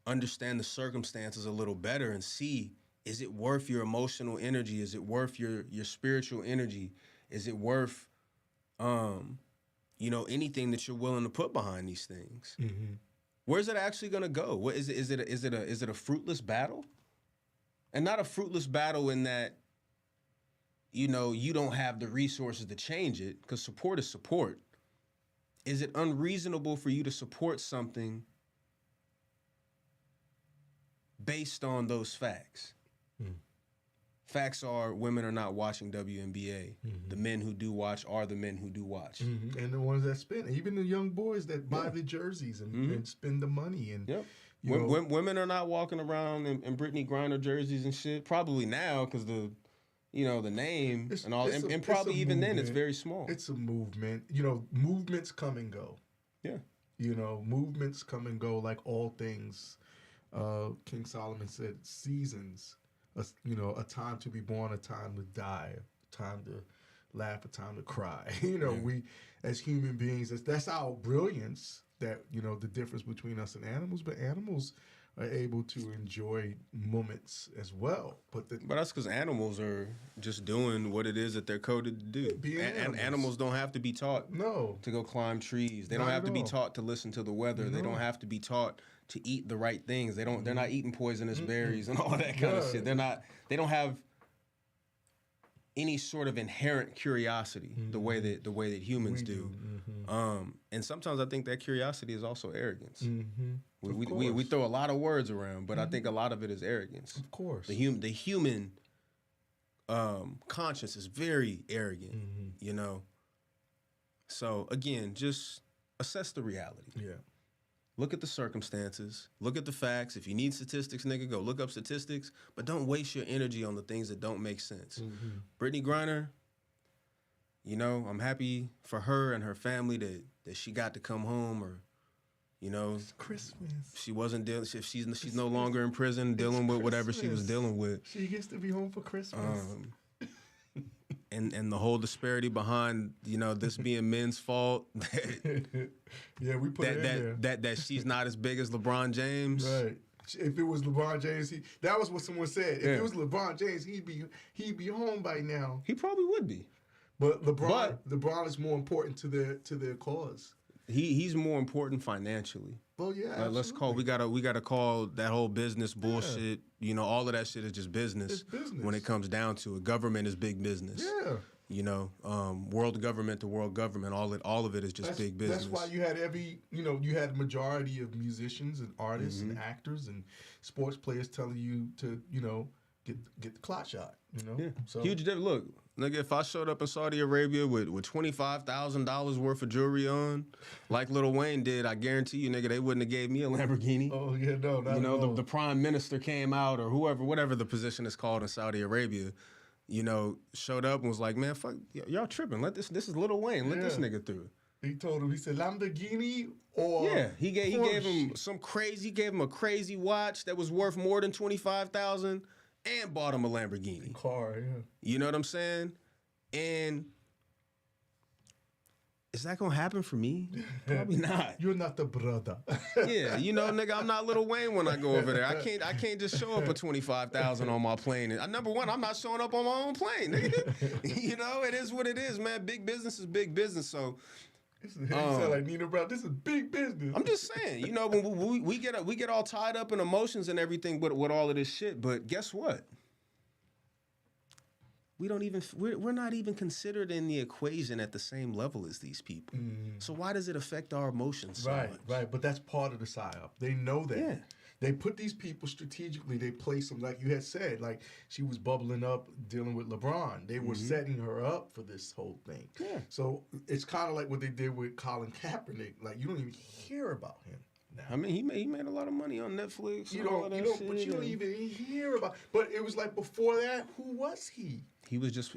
understand the circumstances a little better and see, is it worth your emotional energy? Is it worth your spiritual energy? Is it worth anything that you're willing to put behind these things? Mm-hmm. Where's it actually going to go? What is it? Is it a fruitless battle? And not a fruitless battle in that, you don't have the resources to change it, because support is support. Is it unreasonable for you to support something based on those facts? Facts are women are not watching WNBA. The men who do watch are the men who do watch. And the ones that spend, even the young boys that buy the jerseys and spend the money. And women are not walking around in Brittney Griner jerseys and shit. Probably now because the name and all, and probably even then it's very small. It's a movement. Movements come and go. Yeah. Movements come and go like all things. King Solomon said, seasons. A time to be born, a time to die, a time to laugh, a time to cry. We as human beings, that's our brilliance, that, the difference between us and animals, but animals are able to enjoy moments as well. But that's because animals are just doing what it is that they're coded to do. And animals don't have to be taught to go climb trees. They don't have to be taught to listen to the weather. No. They don't have to be taught to eat the right things. They're not eating poisonous berries and all that kind of shit. They don't have any sort of inherent curiosity the way that humans do. And sometimes I think that curiosity is also arrogance. We throw a lot of words around, but I think a lot of it is arrogance. Of course. The human conscience is very arrogant, you know? So again, just assess the reality. Yeah. Look at the circumstances. Look at the facts. If you need statistics, nigga, go look up statistics. But don't waste your energy on the things that don't make sense. Brittney Griner, you know, I'm happy for her and her family that she got to come home, or, you know, it's Christmas. She wasn't dealing. She's no longer in prison dealing with whatever she was dealing with. She gets to be home for Christmas. And the whole disparity behind, you know, this being men's fault. Yeah, we put it in there. That she's not as big as LeBron James. Right. If it was LeBron James, that was what someone said. If it was LeBron James, he'd be home by now. He probably would be. But LeBron is more important to their cause. He's more important financially. Well, yeah. Let's call. We gotta call that whole business bullshit. Yeah. You know, all of that shit is just business. It's business when it comes down to it. Government is big business. Yeah. You know, world government to world government. All of it is just big business. That's why you had you had a majority of musicians and artists and actors and sports players telling you to, you know, get the clock shot. You know. Yeah. So huge difference. Look. Nigga, if I showed up in Saudi Arabia with $25,000 worth of jewelry on, like Lil Wayne did, I guarantee you, nigga, they wouldn't have gave me a Lamborghini. Oh yeah, no, not you know, at all. The prime minister came out, or whatever the position is called in Saudi Arabia, you know, showed up and was like, man, fuck, y'all tripping. This is Lil Wayne. Let this nigga through. He told him, he said Lamborghini or he gave him he gave him a crazy watch that was worth more than $25,000. And bought him a Lamborghini. Car, yeah. You know what I'm saying? And is that gonna happen for me? Probably not. You're not the brother. Yeah, you know, nigga, I'm not Lil Wayne when I go over there. I can't just show up with $25,000 on my plane. And number one, I'm not showing up on my own plane, nigga. You know, it is what it is, man. Big business is big business. So you sound like Nina Brown. This is big business. I'm just saying, you know, when we get all tied up in emotions and everything with all of this shit. But guess what? We're not even considered in the equation at the same level as these people. So why does it affect our emotions so much? Right. But that's part of the psyop. They know that. Yeah. They put these people strategically. They place them, like you had said, like she was bubbling up dealing with LeBron. They were setting her up for this whole thing. Yeah. So it's kind of like what they did with Colin Kaepernick. Like you don't even hear about him now. I mean, he made a lot of money on Netflix. But you don't even hear about. But it was like before that. Who was he? He was just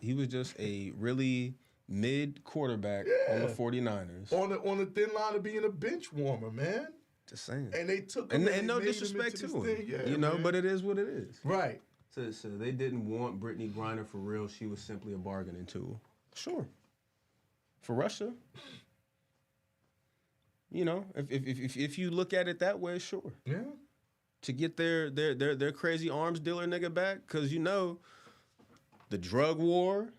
a really mid quarterback on the 49ers. On the thin line of being a bench warmer, man. Just saying. And they took him and no disrespect to him. Yeah, you know, man. but it is what it is. Right. So they didn't want Brittney Griner for real. She was simply a bargaining tool. Sure. For Russia. You know, if you look at it that way, sure. Yeah. To get their crazy arms dealer nigga back, because you know, the drug war,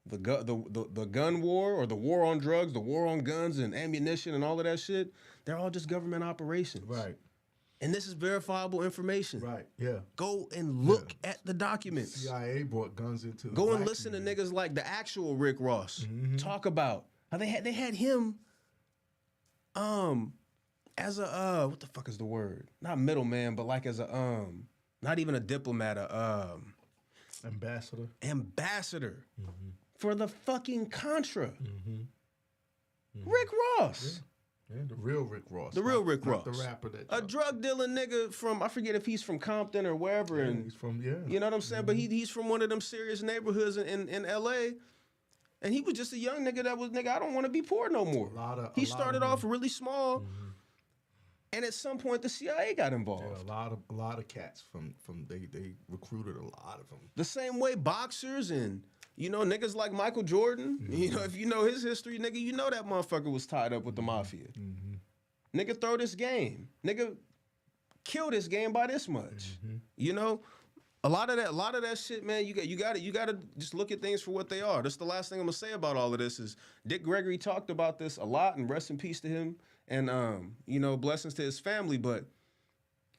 the gun war, or the war on drugs, the war on guns and ammunition and all of that shit, they're all just government operations. Right. And this is verifiable information. Right, yeah. Go and look at the documents. CIA brought guns into the Go and listen to niggas like the actual Rick Ross talk about how they had him as a what the fuck is the word? Not middleman, but like as a not even a diplomat, ambassador for the fucking Contra. Rick Ross. Yeah, the real Rick Ross. The real Rick Ross. The rapper that a drug dealing nigga from, I forget if he's from Compton or wherever. Yeah, and he's from, you know what I'm saying? But he's from one of them serious neighborhoods in LA. And he was just a young nigga that was, I don't want to be poor no more. He started off really small. And at some point, the CIA got involved. Yeah, a lot of cats from they recruited a lot of them. The same way boxers and, you know, niggas like Michael Jordan, you know, if you know his history, nigga, you know that motherfucker was tied up with the mafia. Nigga throw this game. Nigga kill this game by this much. You know, a lot of that shit, man, you gotta just look at things for what they are. That's the last thing I'm gonna say about all of this is Dick Gregory talked about this a lot, and rest in peace to him, and you know, blessings to his family, but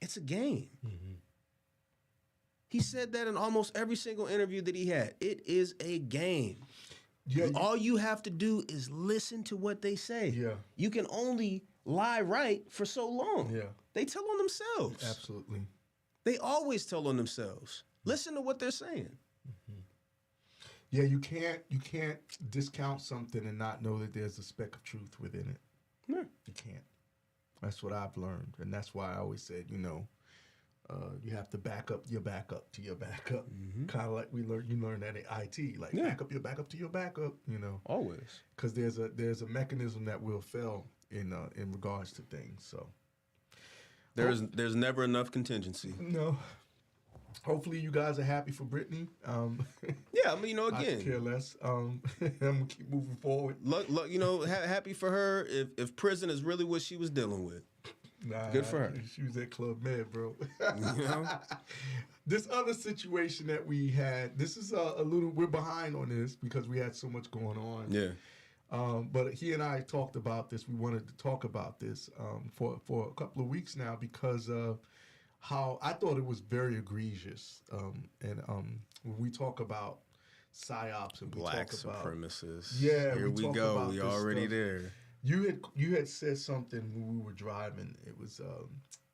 it's a game. He said that in almost every single interview that he had. It is a game. Yeah, All you have to do is listen to what they say. Yeah. You can only lie right for so long. Yeah. They tell on themselves. Absolutely. They always tell on themselves. Listen to what they're saying. Yeah, you can't discount something and not know that there's a speck of truth within it. Yeah. You can't. That's what I've learned, and that's why I always said, you have to back up your backup to your backup. Kind of like you learn that in IT, like back up your backup to your backup. Always. Because there's a mechanism that will fail in regards to things. So there's never enough contingency. no. Hopefully you guys are happy for Brittney. Yeah, I mean, I again, care less. I'm gonna keep moving forward. Look, happy for her if prison is really what she was dealing with. Nah, Good for her. She was at Club Med, bro. You know? This other situation that we had, this is a little, we're behind on this because we had so much going on. Yeah. But he and I talked about this. We wanted to talk about this for a couple of weeks now because of how I thought it was very egregious. And when we talk about psyops and Black we talk about supremacists. Yeah, Here we talk go. about We this already stuff. there. You had said something when we were driving. It was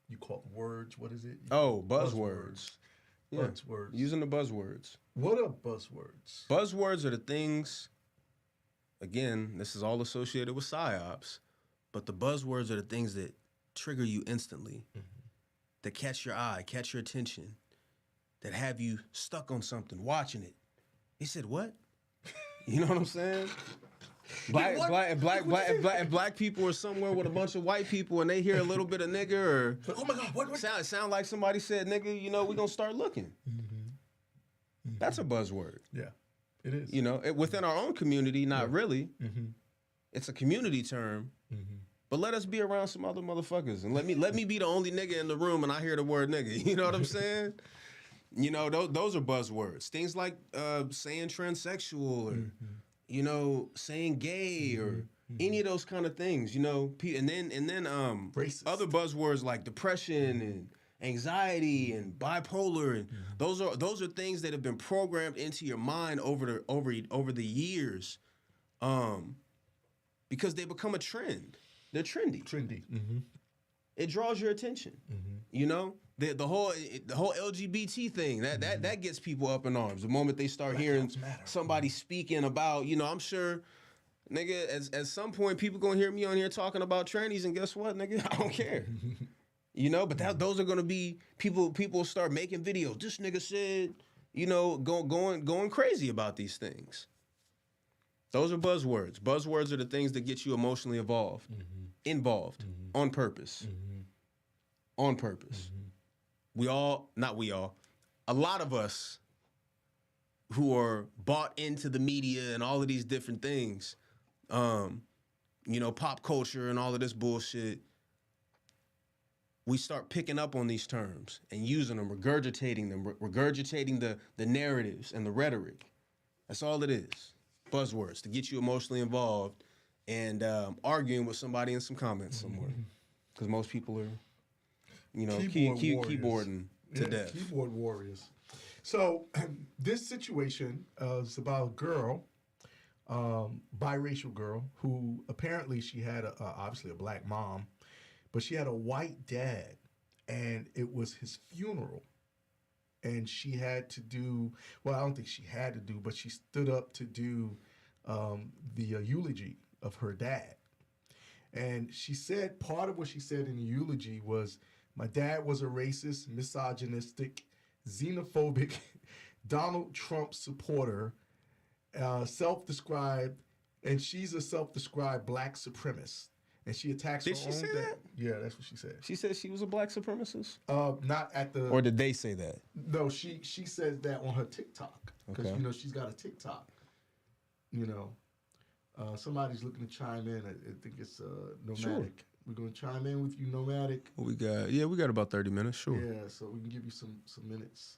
you called words. What is it? Oh, buzzwords. Yeah. Buzzwords. Using the buzzwords. What are buzzwords? Buzzwords are the things, again, this is all associated with psyops, but the buzzwords are the things that trigger you instantly, that catch your eye, catch your attention, that have you stuck on something, watching it. He said, what? You know what I'm saying? Black people are somewhere with a bunch of white people and they hear a little bit of nigga or Oh my God! What? sound like somebody said nigga, we're gonna start looking. That's a buzzword. Yeah, it is. Within our own community, not really. It's a community term. But let us be around some other motherfuckers and let me be the only nigga in the room and I hear the word nigga. You know what I'm saying? Those are buzzwords. Things like saying transsexual or saying gay or any of those kind of things. And then Racist. other buzzwords like depression and anxiety and bipolar and those are things that have been programmed into your mind over the years, because they become a trend. They're trendy. It draws your attention. The whole LGBT thing that gets people up in arms the moment they start hearing somebody speaking about. I'm sure, nigga, at some point people gonna hear me on here talking about trannies, and guess what, nigga, I don't care. But those are gonna be people start making videos. This nigga said, going crazy about these things. Those are buzzwords. Buzzwords are the things that get you emotionally involved on purpose. On purpose. A lot of us who are bought into the media and all of these different things, pop culture and all of this bullshit, we start picking up on these terms and using them, regurgitating the narratives and the rhetoric. That's all it is. Buzzwords to get you emotionally involved and arguing with somebody in some comments somewhere. Because most people are, keyboarding to death. Keyboard warriors. So this situation is about a girl, biracial girl, who apparently she had obviously a black mom, but she had a white dad, and it was his funeral. And she had to do, well, I don't think she had to do, but she stood up to do the eulogy of her dad. And she said, part of what she said in the eulogy was, my dad was a racist, misogynistic, xenophobic, Donald Trump supporter, self-described, and she's a self-described black supremacist. And she attacks her own dad. Did she say that? Yeah, that's what she said. She said she was a black supremacist? Not at the... Or did they say that? No, she says that on her TikTok. Because, Okay. She's got a TikTok. Somebody's looking to chime in. I think it's Nomadic. Sure. We're going to chime in with you, Nomadic. What we got? Yeah, we got about 30 minutes, sure. Yeah, so we can give you some minutes.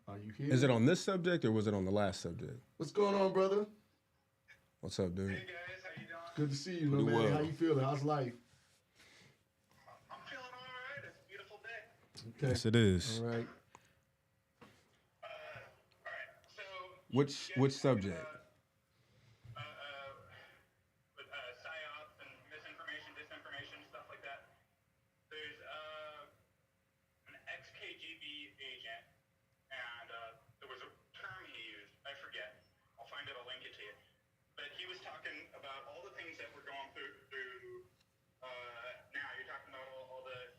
Are you here? Is it on this subject or was it on the last subject? What's going on, brother? What's up, dude? Hey guys, how you doing? Good to see you, Pretty man. well. How you feeling? How's life? I'm feeling all right. It's a beautiful day. Okay. Yes, it is. All right. Which subject? With psyops and misinformation, disinformation, stuff like that. There's an ex-KGB agent, and there was a term he used. I forget. I'll find it. I'll link it to you. But he was talking about all the things that we're going through now. You're talking about all the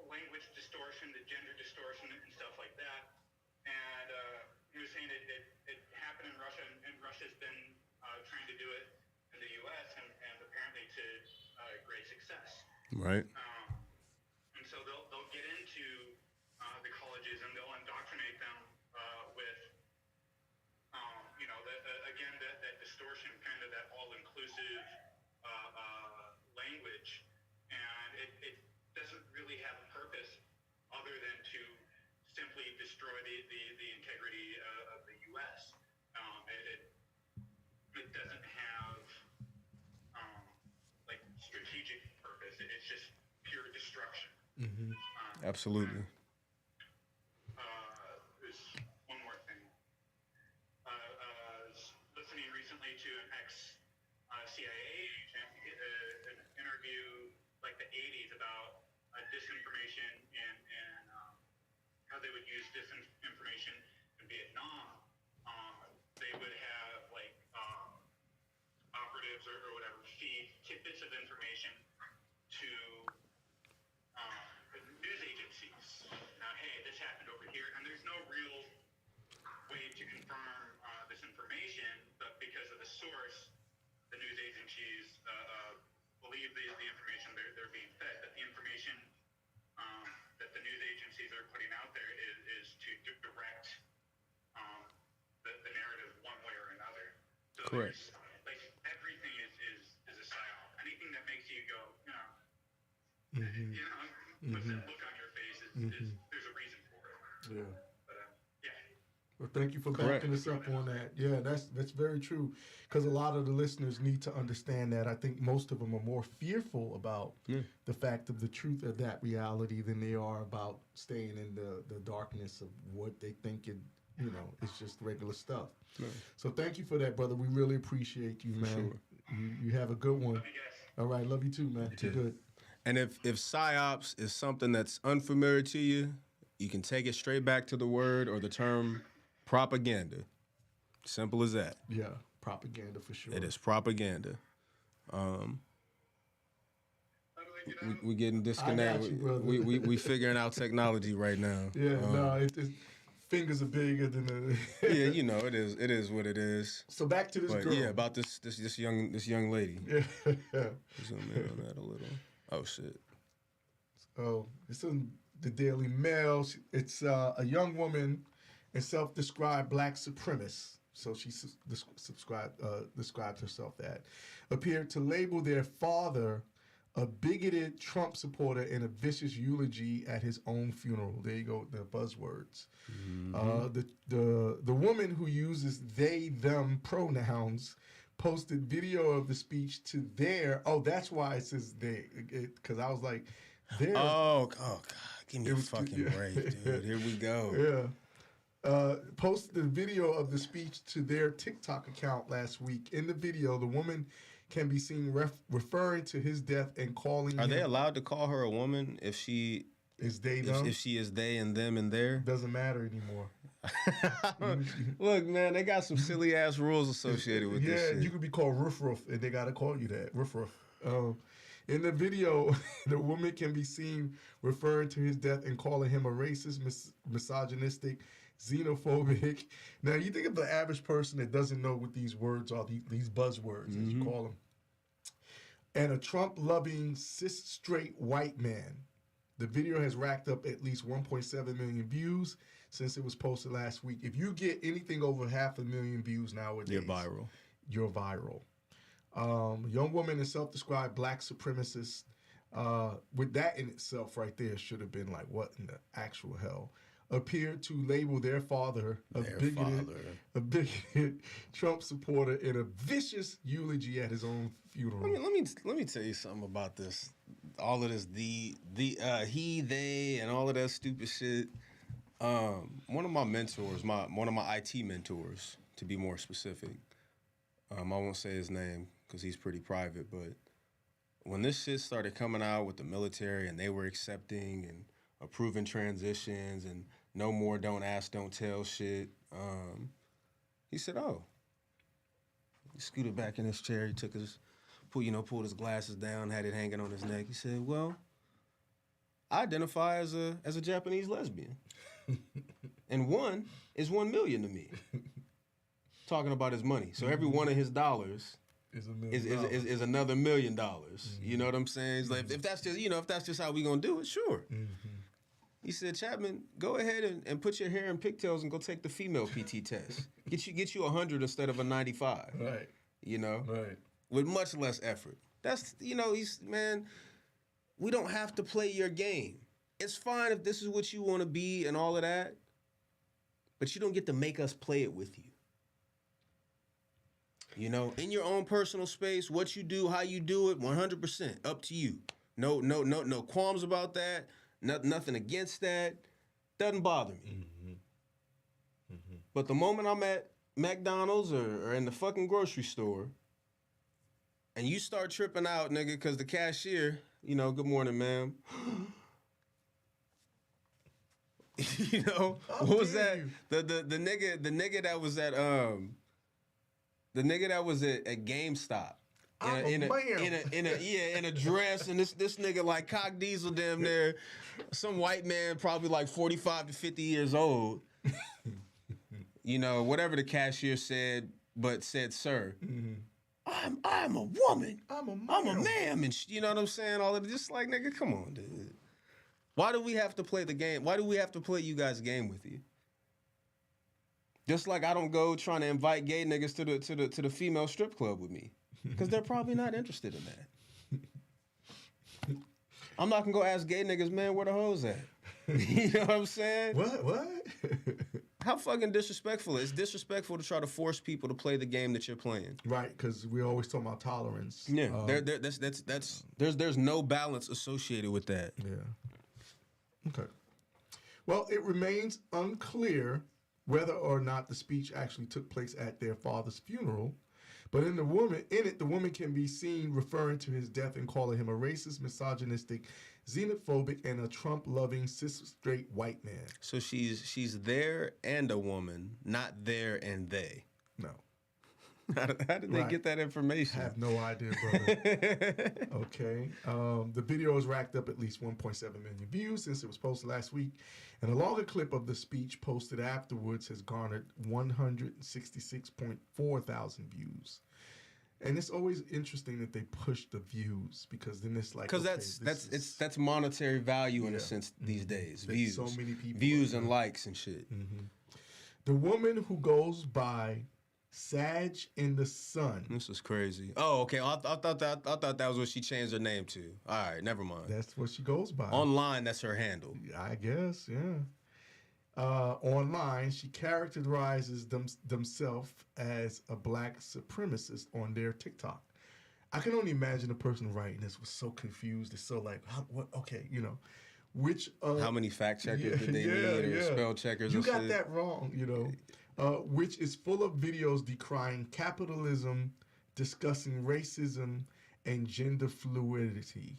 language distortion, the gender distortion, and stuff like that. And he was saying it happened in Russia, and Russia's been trying to do it in the U.S. and apparently to great success. Right. And so they'll get into the colleges and they'll indoctrinate them with, again, that distortion, kind of that all-inclusive language. And it doesn't really have a purpose other than to simply destroy the integrity of the U.S. It doesn't have like strategic purpose. It's just pure destruction. Mm-hmm. Absolutely. There's one more thing. I was listening recently to an ex-CIA agent, an interview like the 80s about disinformation and how they would use disinformation in Vietnam. They would have like operatives or whatever feed tidbits of information to news agencies. Now, hey, this happened over here, and there's no real way to confirm this information, but because of the source, the news agencies believe the information they're being fed. But the information that the news agencies are putting out there is to direct the narrative one way or another. So Correct. Like everything is a psyop. Anything that makes you go, Mm-hmm. puts that look on your face is there's a reason for it. Yeah. But yeah. Well, thank you for Correct. backing us up on that. Yeah, that's very true. Because a lot of the listeners need to understand that. I think most of them are more fearful about the fact of the truth of that reality than they are about staying in the darkness of what they think it's just regular stuff. Right. So thank you for that, brother. We really appreciate you, man. sure. You have a good one. Love you guys. All right, love you too, man. Too good. And if psyops is something that's unfamiliar to you, you can take it straight back to the word or the term propaganda. Simple as that. Yeah, propaganda for sure. It is propaganda. We getting disconnected. I got you, brother. We figuring out technology right now. Yeah, fingers are bigger than the. Yeah, it is what it is. So back to this But girl. yeah, about this young lady. Yeah. Zoom in on that a little. Oh shit. Oh, it's in the Daily Mail. It's a young woman and self-described black supremacist. So she described herself that appeared to label their father a bigoted Trump supporter in a vicious eulogy at his own funeral. There you go, the buzzwords. The woman who uses they/them pronouns posted video of the speech to their. Oh, that's why it says they. Because I was like, their. Oh God, give me a fucking break, dude. Here we go. Yeah. Posted the video of the speech to their TikTok account last week. In the video, the woman can be seen referring to his death and calling Are him. they allowed to call her a woman if she Is they them? if she is they and them and their? Doesn't matter anymore. Look, man, they got some silly ass rules associated with this shit. Yeah, you could be called Roof Roof, and they gotta call you that Roof Roof. In the video, the woman can be seen referring to his death and calling him a racist, misogynistic, xenophobic. Now, you think of the average person that doesn't know what these words are, these buzzwords, as you call them, and a Trump-loving, cis straight white man. The video has racked up at least 1.7 million views since it was posted last week. If you get anything over 500,000 views nowadays, You're viral. You're viral. Young woman and self-described black supremacist. With that in itself right there should have been like, what in the actual hell? Appeared to label their father a bigoted Trump supporter in a vicious eulogy at his own funeral. Let me tell you something about this. All of this he, they, and all of that stupid shit. One of my mentors, one of my IT mentors, to be more specific. I won't say his name because he's pretty private, but when this shit started coming out with the military and they were accepting and approving transitions and no more don't ask, don't tell shit, he said, oh. He scooted back in his chair. He took pulled his glasses down, had it hanging on his neck. He said, well, I identify as a Japanese lesbian. And one is 1 million to me. Talking about his money. So every one of his dollars is another $1 million. Mm-hmm. You know what I'm saying? It's like, if that's just how we gonna do it, sure. Mm-hmm. He said, Chapman, go ahead and put your hair in pigtails and go take the female PT test. Get you 100 instead of a 95. Right. You know? Right. With much less effort. That's, we don't have to play your game. It's fine if this is what you want to be and all of that, but you don't get to make us play it with you. You know, in your own personal space, what you do, how you do it, 100% up to you. No qualms about that. Nothing against that. Doesn't bother me. Mm-hmm. Mm-hmm. But the moment I'm at McDonald's or in the fucking grocery store, and you start tripping out, nigga, because the cashier, good morning, ma'am. What was that? The nigga that was at the nigga that was at GameStop. In a dress, and this nigga like cock diesel damn near, some white man probably like 45 to 50 years old. Whatever the cashier said, but said sir. Mm-hmm. I'm a woman. I'm a ma'am, and you know what I'm saying? All of it, just like, nigga, come on, dude. Why do we have to play the game? Why do we have to play you guys' game with you? Just like I don't go trying to invite gay niggas to the female strip club with me. Because they're probably not interested in that. I'm not going to go ask gay niggas, man, where the hoes at? You know what I'm saying? What? How fucking disrespectful. It's disrespectful to try to force people to play the game that you're playing. Right, because we always talk about tolerance. Yeah, there's no balance associated with that. Yeah. Okay. Well, it remains unclear whether or not the speech actually took place at their father's funeral. But the woman can be seen referring to his death and calling him a racist, misogynistic, xenophobic, and a Trump-loving, cis-straight white man. So she's there and a woman, not there and they. No. How did they get that information? I have no idea, brother. Okay. The video has racked up at least 1.7 million views since it was posted last week. And a longer clip of the speech posted afterwards has garnered 166.4 thousand views. And it's always interesting that they push the views because then it's like, because that's monetary value in a sense these days. Views, so many people, views and likes and shit. Mm-hmm. The woman who goes by Sag in the Sun. This is crazy. Oh, okay. I thought that was what she changed her name to. All right, never mind. That's what she goes by. Online, that's her handle. I guess, yeah. Online, she characterizes themselves as a black supremacist on their TikTok. I can only imagine the person writing this was so confused. It's so like, what? Okay, which how many fact checkers did they need or spell checkers? You got that wrong, which is full of videos decrying capitalism, discussing racism, and gender fluidity.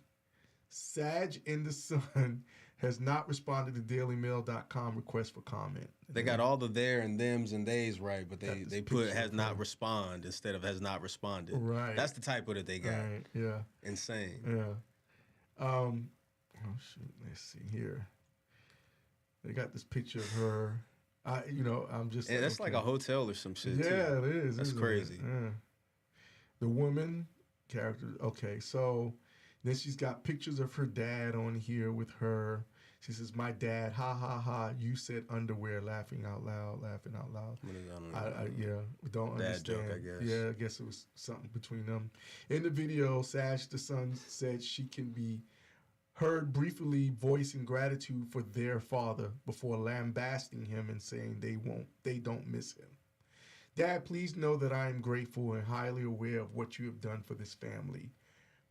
Sag in the Sun has not responded to DailyMail.com request for comment. They got all the there and thems and theys right, but they put has not respond instead of has not responded. Right. That's the typo that they got. Right. Yeah. Insane. Yeah. Oh shoot. Let's see here. They got this picture of her. I'm just. Yeah, that's like a hotel or some shit. Yeah, too. It is. That's crazy. Yeah. The woman character. Okay, so then she's got pictures of her dad on here with her. She says, "My dad, ha ha ha. You said underwear, laughing out loud. We don't dad understand. Joke, I guess. Yeah, I guess it was something between them. In the video, Sag the Sun said she can be heard briefly voicing gratitude for their father before lambasting him and saying they don't miss him. Dad, please know that I am grateful and highly aware of what you have done for this family.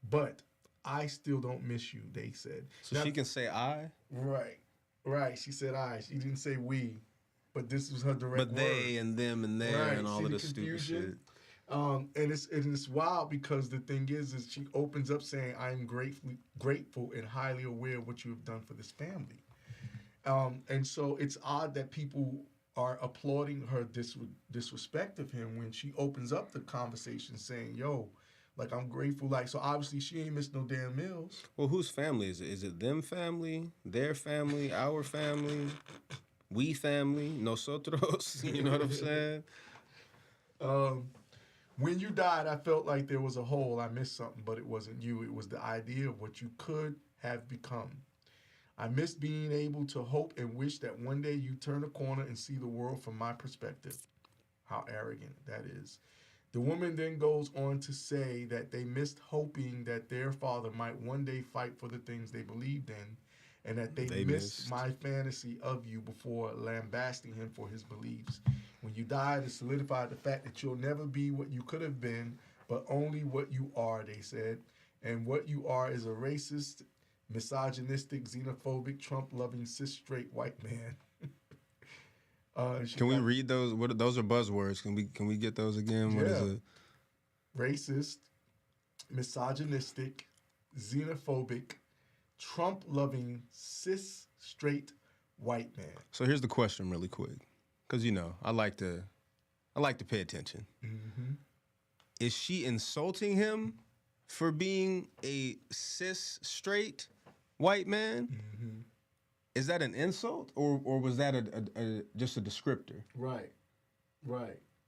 But I still don't miss you, they said. So now, she can say I? Right. Right. She said I. She didn't say we, but this was her direct But they word. and them and there Right. and all See of the this stupid shit. confusion? And it's wild because the thing is she opens up saying, "I am grateful and highly aware of what you have done for this family." And so it's odd that people are applauding her disrespect of him when she opens up the conversation saying, "Yo, like I'm grateful." Like so, obviously she ain't missed no damn meals. Well, whose family is it? Is it them family, their family, our family, we family, nosotros? You know what I'm saying? When you died, I felt like there was a hole. I missed something, but it wasn't you. It was the idea of what you could have become. I miss being able to hope and wish that one day you turn a corner and see the world from my perspective. How arrogant that is. The woman then goes on to say that they missed hoping that their father might one day fight for the things they believed in, and that they missed my fantasy of you before lambasting him for his beliefs. When you died, it solidified the fact that you'll never be what you could have been, but only what you are, they said. And what you are is a racist, misogynistic, xenophobic, Trump-loving, cis-straight white man. Can we read those? Those are buzzwords. Can we get those again? What is it? Racist, misogynistic, xenophobic, Trump-loving, cis-straight white man. So here's the question, really quick, because I like to pay attention. Mm-hmm. Is she insulting him for being a cis-straight white man? Mm-hmm. Is that an insult, or was that just a descriptor? Right.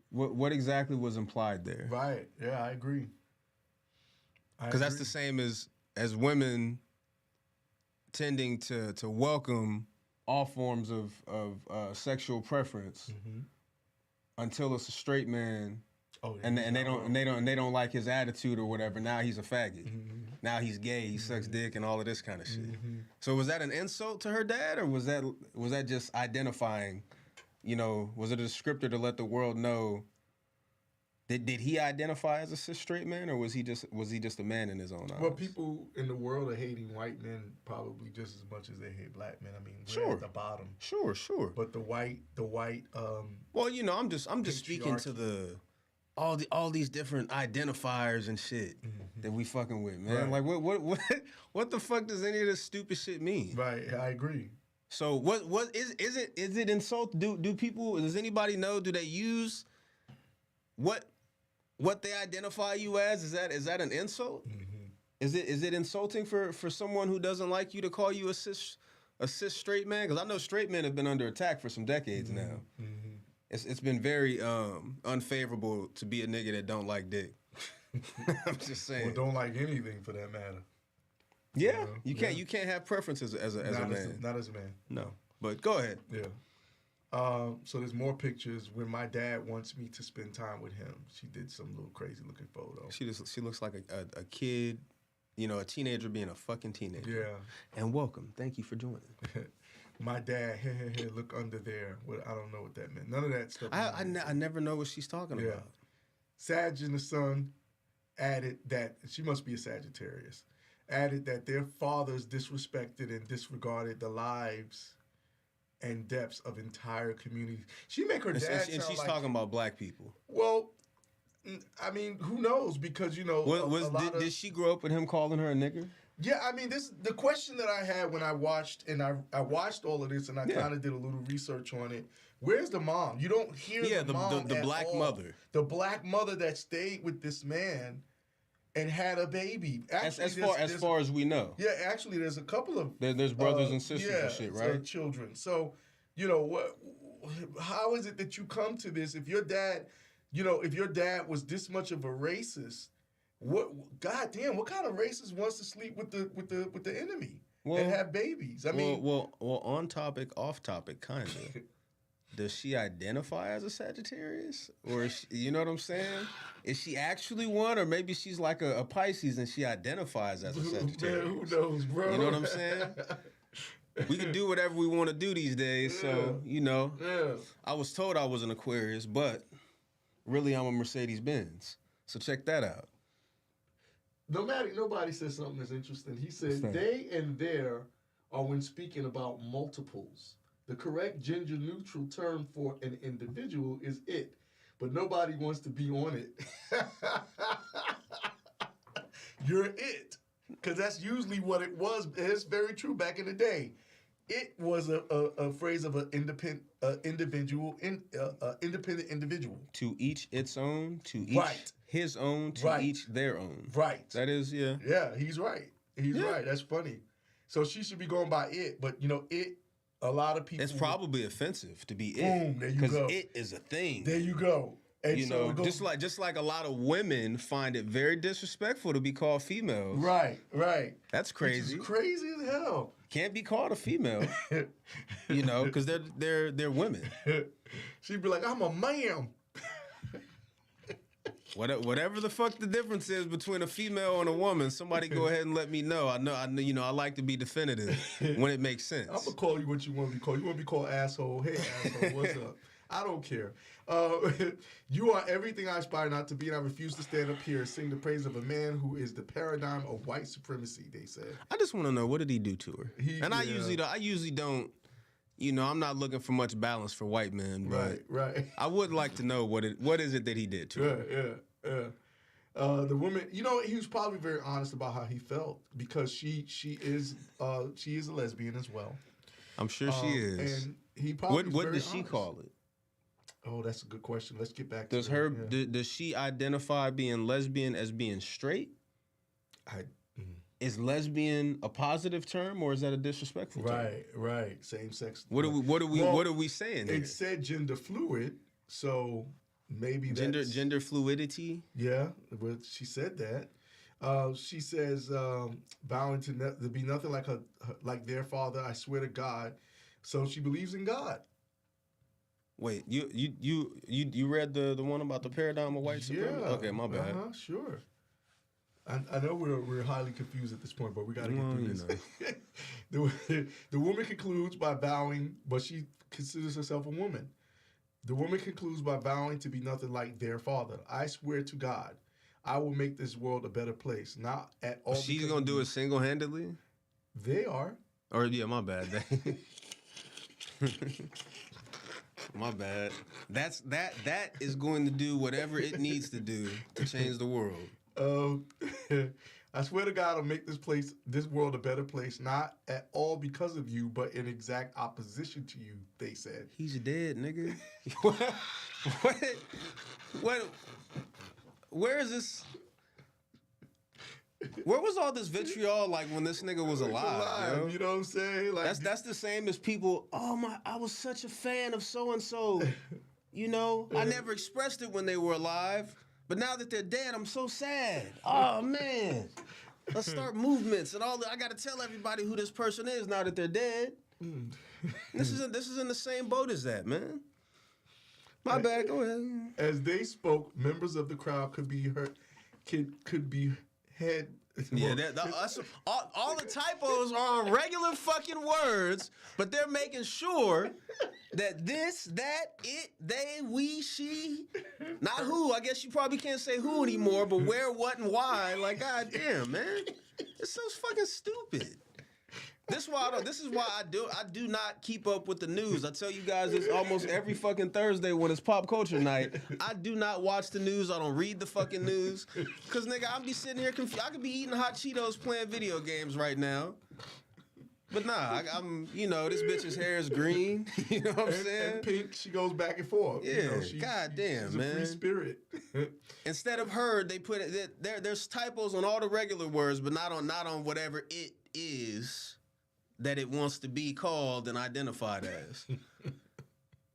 What exactly was implied there? Right. Yeah, I agree. Because that's the same as women tending to welcome all forms of sexual preference until it's a straight man. Oh, yeah, and they don't like his attitude or whatever. Now he's a faggot. Mm-hmm. Now he's gay. He sucks dick and all of this kind of shit. Mm-hmm. So was that an insult to her dad, or was that just identifying? Was it a descriptor to let the world know? Did he identify as a cis straight man, or was he just a man in his own eyes? Well, people in the world are hating white men probably just as much as they hate black men. I mean, we're at the bottom. Sure. But the white. Well, I'm just speaking to the. All these different identifiers and shit that we fucking with, man. Right. Like what the fuck does any of this stupid shit mean? Right, I agree. So what is it insult? Does anybody know? Do they use what they identify you as? Is that an insult? Mm-hmm. Is it insulting for someone who doesn't like you to call you a cis straight man? Because I know straight men have been under attack for some decades now. Mm-hmm. It's been very unfavorable to be a nigga that don't like dick. I'm just saying. Or don't like anything for that matter. Yeah, you can't have preferences as a man. Not as a man. No, but go ahead. Yeah. So there's more pictures when my dad wants me to spend time with him. She did some little crazy looking photo. She looks like a kid, a teenager being a fucking teenager. Yeah. And welcome. Thank you for joining. My dad, hey, look under there. I don't know what that meant. None of that stuff. I never know what she's talking about. Sag and the Sun added that, she must be a Sagittarius, added that their fathers disrespected and disregarded the lives and depths of entire communities. She make her dad and she's talking about black people. Well, I mean, who knows? Because, did she grow up with him calling her a nigger? Yeah, I mean, the question that I had when I watched, and I watched all of this, and I kind of did a little research on it. Where's the mom? You don't hear the mom the black all. mother. The black mother that stayed with this man and had a baby. Actually, as far as we know. Yeah, actually, there's a couple of there's brothers and sisters and shit, right? Children. So, how is it that you come to this? If your dad, if your dad was this much of a racist. God damn! What kind of racist wants to sleep with the enemy and have babies? I mean, on topic, off topic, kind of. Does she identify as a Sagittarius, or is she, you know what I'm saying? Is she actually one, or maybe she's like a Pisces and she identifies as a Sagittarius? Man, who knows, bro? You know what I'm saying? We can do whatever we want to do these days, so I was told I was an Aquarius, but really I'm a Mercedes Benz. So check that out. Nobody said something that's interesting. He said they and their are when speaking about multiples. The correct gender-neutral term for an individual is it, but nobody wants to be on it. You're it, because that's usually what it was. It's very true back in the day. It was a phrase of an independent individual. To each its own, to each his own, to each their own. Right. That is, yeah. Yeah, he's right. He's right. That's funny. So she should be going by it, but it, a lot of people. It's probably offensive to be it. Boom, there you go. Because it is a thing. There you go. And just like a lot of women find it very disrespectful to be called females. Right. That's crazy. It's crazy as hell. Can't be called a female. Because they're women. She'd be like, I'm a man. Whatever the fuck the difference is between a female and a woman, somebody go ahead and let me know. I know. I like to be definitive when it makes sense. I'm gonna call you what you want to be called. You want to be called asshole? Hey, asshole, what's up? I don't care. You are everything I aspire not to be, and I refuse to stand up here and sing the praise of a man who is the paradigm of white supremacy. They said. I just want to know, what did he do to her? I usually don't. I'm not looking for much balance for white men, but right. I would like to know what is it that he did to her. Yeah. The woman, he was probably very honest about how he felt, because she is a lesbian as well. I'm sure she is. And he probably what does she call it? Oh, that's a good question. Let's get back to Does she identify being lesbian as being straight? Is lesbian a positive term, or is that a disrespectful term? Right. Same sex. What are we saying here? It said gender fluid, so maybe gender fluidity. Yeah, but she said that. She says vowing to be nothing like their father. I swear to God. So she believes in God. Wait, you read the one about the paradigm of white supremacy? Yeah. Okay, my bad. Sure. I know we're highly confused at this point, but we got to get through this. The woman concludes by vowing, but she considers herself a woman. The woman concludes by vowing to be nothing like their father. I swear to God, I will make this world a better place. Not at all. She's gonna do it single-handedly? They are. Or yeah, my bad. My bad. That is going to do whatever it needs to do to change the world. I swear to God, I'll make this world a better place, not at all because of you, but in exact opposition to you, they said. He's dead, nigga. What? Where is this? Where was all this vitriol like when this nigga was alive? Yo? You know what I'm saying? Like that's the same as people. Oh, I was such a fan of so and so. I never expressed it when they were alive. But now that they're dead, I'm so sad. Oh, man. Let's start movements and all that. I got to tell everybody who this person is now that they're dead. This is in the same boat as that, man. My bad. Go ahead. As they spoke, members of the crowd could be head. Yeah, all the typos are on regular fucking words, but they're making sure that this, that, it, they, we, she, not who. I guess you probably can't say who anymore, but where, what, and why. Like, goddamn, man, it's so fucking stupid. This is why I do not keep up with the news. I tell you guys this almost every fucking Thursday when it's pop culture night. I do not watch the news. I don't read the fucking news. Cause nigga, I'll be sitting here confused. I could be eating hot Cheetos playing video games right now. But nah, I'm this bitch's hair is green. You know what I'm saying? And pink, she goes back and forth. Yeah, goddamn, she's man. A free spirit. Instead of her, they put it there's typos on all the regular words, but not on whatever it is that it wants to be called and identified as.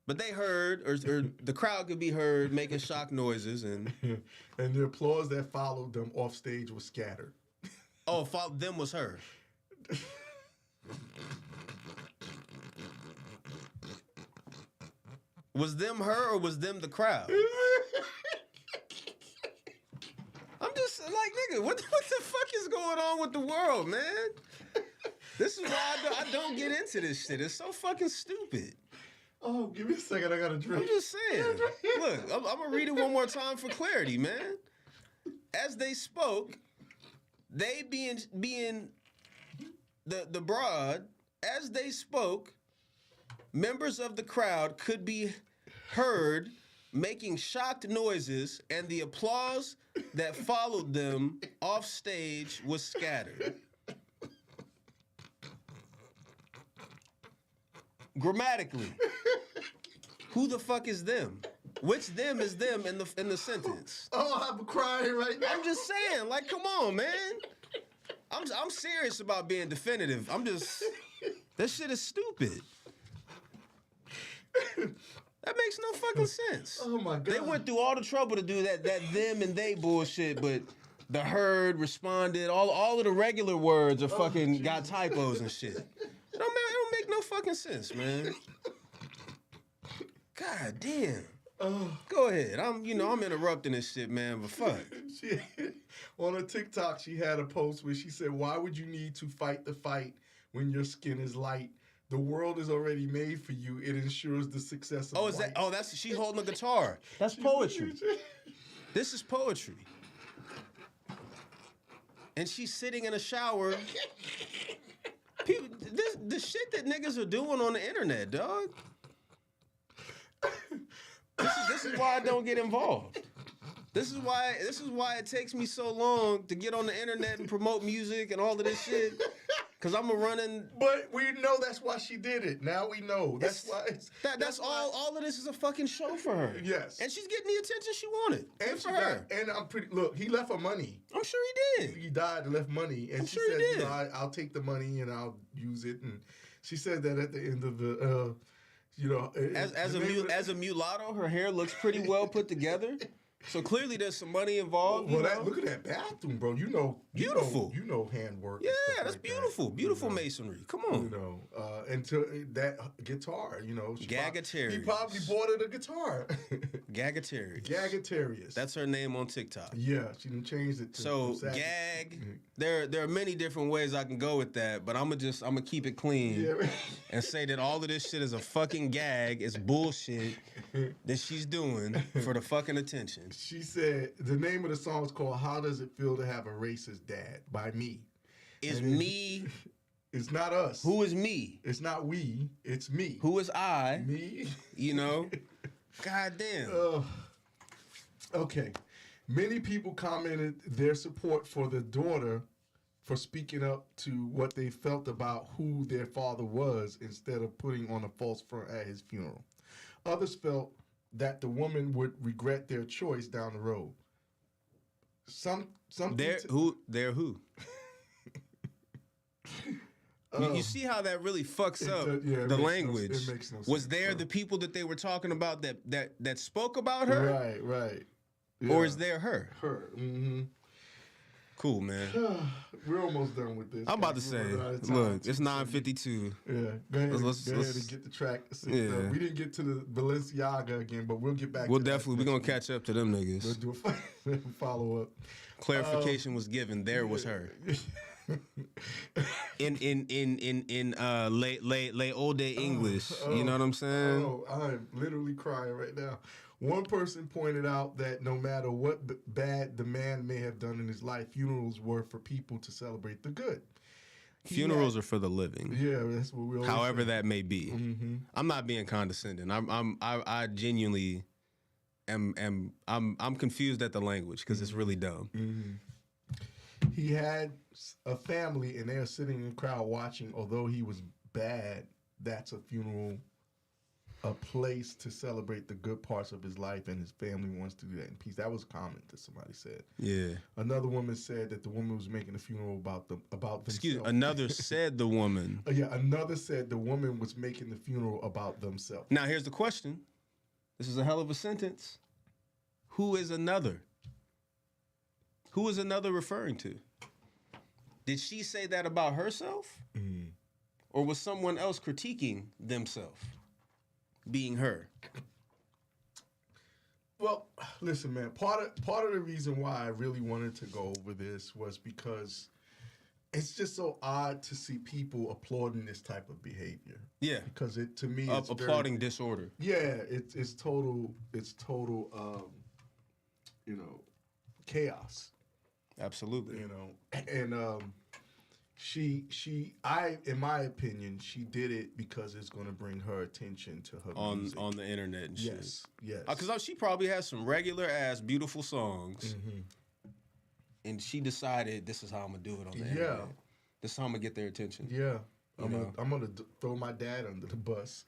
But they heard, or the crowd could be heard making shock noises, and the applause that followed them off stage was scattered. Oh, them was her. Was them her or was them the crowd? I'm just like, nigga, what the fuck is going on with the world, man? This is why I don't get into this shit. It's so fucking stupid. Oh, give me a second. I got a drink. I'm just saying. Look, I'm going to read it one more time for clarity, man. As they spoke, they being the broad As they spoke, members of the crowd could be heard making shocked noises, and the applause that followed them off stage was scattered. Grammatically, who the fuck is them? Which them is them in the sentence? Oh, I'm crying right now. I'm just saying, like, come on, man. I'm serious about being definitive. That shit is stupid. That makes no fucking sense. Oh my God. They went through all the trouble to do that them and they bullshit, but the herd responded. All of the regular words are fucking got typos and shit. It don't make no fucking sense, man. God damn. Go ahead. I'm interrupting this shit, man, but fuck. On her TikTok, she had a post where she said, "Why would you need to fight the fight when your skin is light? The world is already made for you. It ensures the success of life." That's she holding a guitar. That's poetry. This is poetry. And she's sitting in a shower. People, the shit that niggas are doing on the internet, dog. This is why I don't get involved. This is why it takes me so long to get on the internet and promote music and all of this shit. Cause I'm a running. But we know that's why she did it. Now we know. That's why. That's all. All of this is a fucking show for her. Yes. And she's getting the attention she wanted. And Good for her. And I'm pretty. Look, he left her money. I'm sure he did. He died and left money, and she said, "You know, I'll take the money and I'll use it." And she said that at the end of the, as a mulatto, her hair looks pretty well put together. So clearly, there's some money involved. Well, look at that bathroom, bro. Beautiful. You know handwork. Yeah, that's like beautiful. That. Beautiful masonry. Come on. And to that guitar, Gagatarius. He probably bought her the guitar. Gagatarius. Gagatarius. That's her name on TikTok. Yeah, she done changed it to Gag. There are many different ways I can go with that, but I'm gonna keep it clean and say that all of this shit is a fucking gag. It's bullshit that she's doing for the fucking attention. She said the name of the song is called "How Does It Feel to Have a Racist Dad" by Me. Is me? It's not us. Who is me? It's not we. It's me. Who is I? Me. God damn. Okay. Many people commented their support for the daughter for speaking up to what they felt about who their father was instead of putting on a false front at his funeral. Others felt that the woman would regret their choice down the road. Who? You see how that really fucks up the language. It makes no sense. Was there the people that they were talking about that spoke about her? Right. Yeah. Or is there her? Her. Mm-hmm. Cool, man. We're almost done with this. I'm about to say, look, it's 9:52. Yeah, go ahead and get the track. Yeah. We didn't get to the Balenciaga again, but we'll get back. We're gonna catch up to them niggas. We'll do a follow up. Clarification was given. There was her. in late old day English. You know what I'm saying? Oh, I'm literally crying right now. One person pointed out that no matter what bad the man may have done in his life, funerals were for people to celebrate the good. Funerals are for the living. Yeah, that's what we always however say. That may be. Mm-hmm. I'm not being condescending. I genuinely am confused at the language because it's really dumb. Mm-hmm. He had a family and they're sitting in the crowd watching. Although he was bad, that's a funeral, a place to celebrate the good parts of his life, and his family wants to do that in peace. That was a comment that somebody said. Yeah. Another woman said that the woman was making a funeral about themselves. Excuse me. Another said the woman. Another said the woman was making the funeral about themselves. Now here's the question. This is a hell of a sentence. Who is another? Who is another referring to? Did she say that about herself? Mm. Or was someone else critiquing themselves? Being her. Well, listen, man. Part of the reason why I really wanted to go over this was because it's just so odd to see people applauding this type of behavior. Yeah, because to me, it's applauding disorder. Yeah, it's total, chaos. Absolutely. And in my opinion, she did it because it's going to bring her attention to her music. On the internet and shit. Yes. Because she probably has some regular ass beautiful songs, and she decided this is how I'm gonna do it on the internet. This is how I'm gonna get their attention. Yeah, I'm gonna throw my dad under the bus,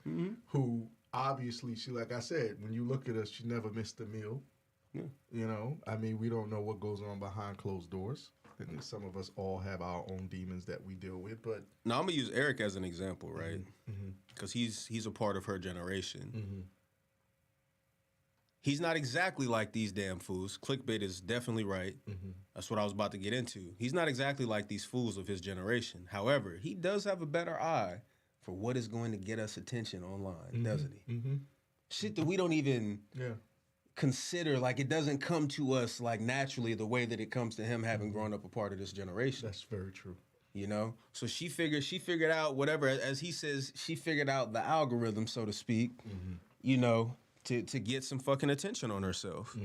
who obviously like I said, when you look at us, she never missed a meal. Yeah. You know, I mean, we don't know what goes on behind closed doors. And some of us all have our own demons that we deal with, but now I'm gonna use Eric as an example, right? Because he's a part of her generation. He's not exactly like these damn fools. Clickbait is definitely right. That's what I was about to get into. He's not exactly like these fools of his generation. However, he does have a better eye for what is going to get us attention online, doesn't he? Shit that we don't even consider, like it doesn't come to us like naturally the way that it comes to him having grown up a part of this generation. That's very true. You know? So she figured out whatever, as he says, she figured out the algorithm, so to speak, you know, to get some fucking attention on herself.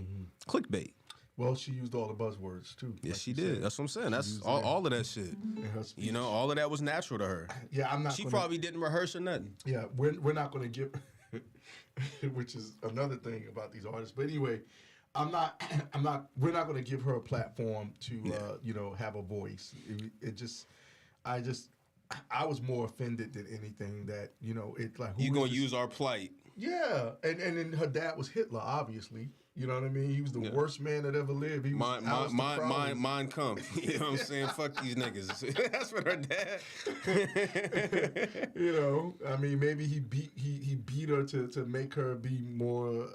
Clickbait. Well, she used all the buzzwords too. Yes, she did. That's what I'm saying. That's all of that shit. You know, all of that was natural to her. Yeah, I'm not. She probably didn't rehearse or nothing. Yeah, we're not going to give, which is another thing about these artists. But anyway, we're not going to give her a platform to, you know, have a voice. I was more offended than anything that, you know, it's like, you gonna use our plight? Yeah, and then her dad was Hitler, obviously. You know what I mean? He was the worst man that ever lived. He was Mein Kampf. You know what I'm saying? Fuck these niggas. That's what her dad. You know, I mean, maybe he beat her to make her be more.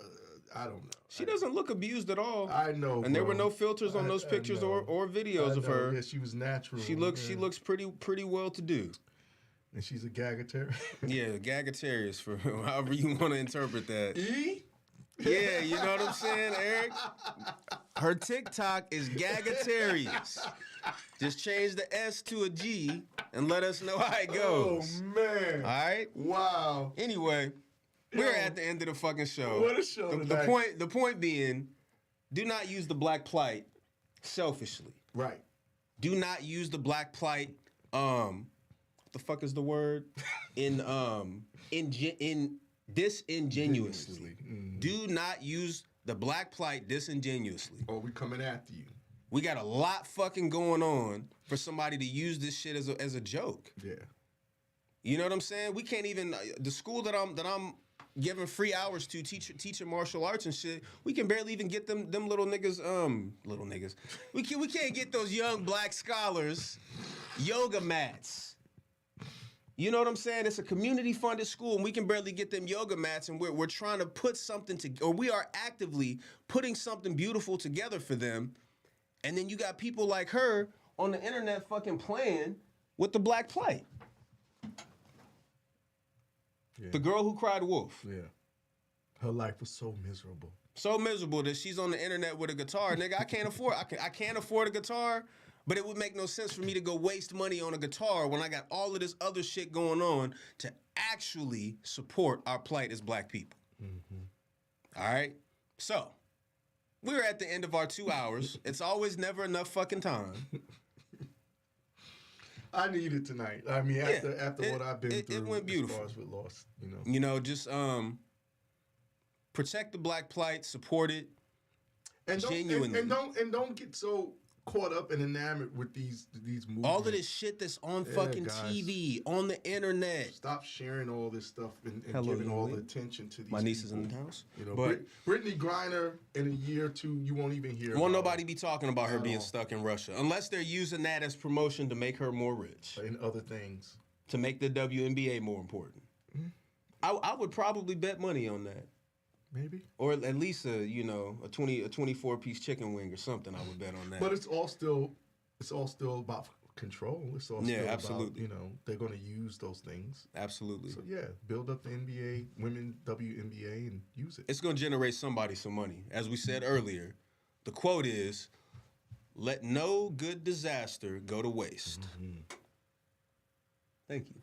I don't know. She doesn't look abused at all. I know, and there were no filters on those pictures or videos of her. Yeah, she was natural. She looks pretty well to do. And she's a gagatarian. Yeah, gagatarius for however you want to interpret that. Yeah, you know what I'm saying, Eric? Her TikTok is gagatarius. Just change the S to a G and let us know how it goes. Oh, man. All right? Wow. Anyway, we're at the end of the fucking show. What a show tonight. The point being, do not use the black plight selfishly. Right. Do not use the black plight, what the fuck is the word? Disingenuously. Do not use the black plight disingenuously. Or we coming after you. We got a lot fucking going on for somebody to use this shit as a joke. Yeah. You know what I'm saying? We can't even the school that I'm giving free hours to teaching martial arts and shit. We can barely even get them little niggas. We can't get those young black scholars yoga mats. You know what I'm saying? It's a community-funded school, and we can barely get them yoga mats, and we're trying to put something or we are actively putting something beautiful together for them, and then you got people like her on the internet fucking playing with the black plight. Yeah. The girl who cried wolf. Yeah. Her life was so miserable. So miserable that she's on the internet with a guitar. Nigga, I can't afford a guitar. But it would make no sense for me to go waste money on a guitar when I got all of this other shit going on to actually support our plight as black people. All right? So, we're at the end of our 2 hours. It's always never enough fucking time. I need it tonight. I mean, after what I've been through, it went beautiful. As far as with loss, you know. You know, just protect the black plight, support it, and genuinely. And don't get so caught up and enamored with these movies. All of this shit that's on fucking guys. TV, on the internet. Stop sharing all this stuff and giving all the attention to these. My niece is in the house. You know, but Brittney Griner, in a year or two, you won't even hear. Won't nobody be talking about her being stuck in Russia unless they're using that as promotion to make her more rich and other things to make the WNBA more important. I would probably bet money on that. Maybe, or at least a 24-piece chicken wing or something. I would bet on that. But it's all still about control. It's all still absolutely. About, they're going to use those things. Absolutely. So yeah, build up the NBA, women WNBA, and use it. It's going to generate somebody some money. As we said earlier, the quote is, "Let no good disaster go to waste." Thank you.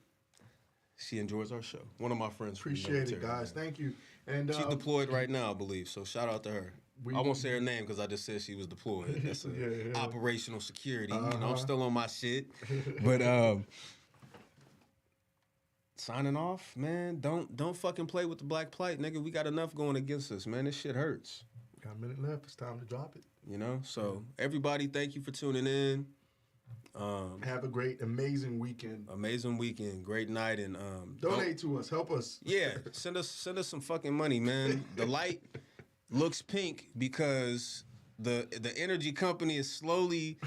She enjoys our show. One of my friends. Appreciate it, guys. Thank you. And she's deployed right now, I believe. So shout out to her. I won't say her name because I just said she was deployed. That's operational security. You know, I'm still on my shit. But signing off, man. Don't fucking play with the black plight, nigga. We got enough going against us, man. This shit hurts. Got a minute left. It's time to drop it. You know? So everybody, thank you for tuning in. Have a great, amazing weekend. Amazing weekend. Great night. And donate to us. Help us. Yeah. Send us some fucking money, man. The light looks pink because the energy company is slowly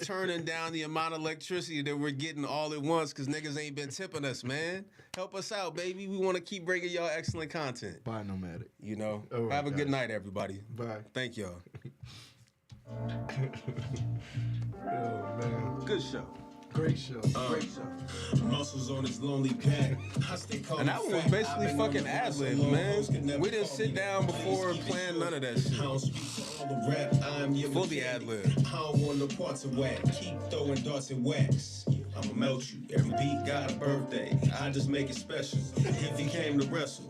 turning down the amount of electricity that we're getting all at once because niggas ain't been tipping us, man. Help us out, baby. We want to keep bringing y'all excellent content. Bye, Nomadic. You know? Right, have a good night, everybody. Bye. Thank y'all. Oh, man. Good show. Great show. Great show. Muscles on his lonely pack. And that one was basically fucking ad-lib, man. We didn't sit down before playing none of that shit. Fully ad-lib. I don't want no parts of whack. Keep throwing darts and wax. I'ma melt you. Every beat got a birthday. I just make it special. If he came to wrestle.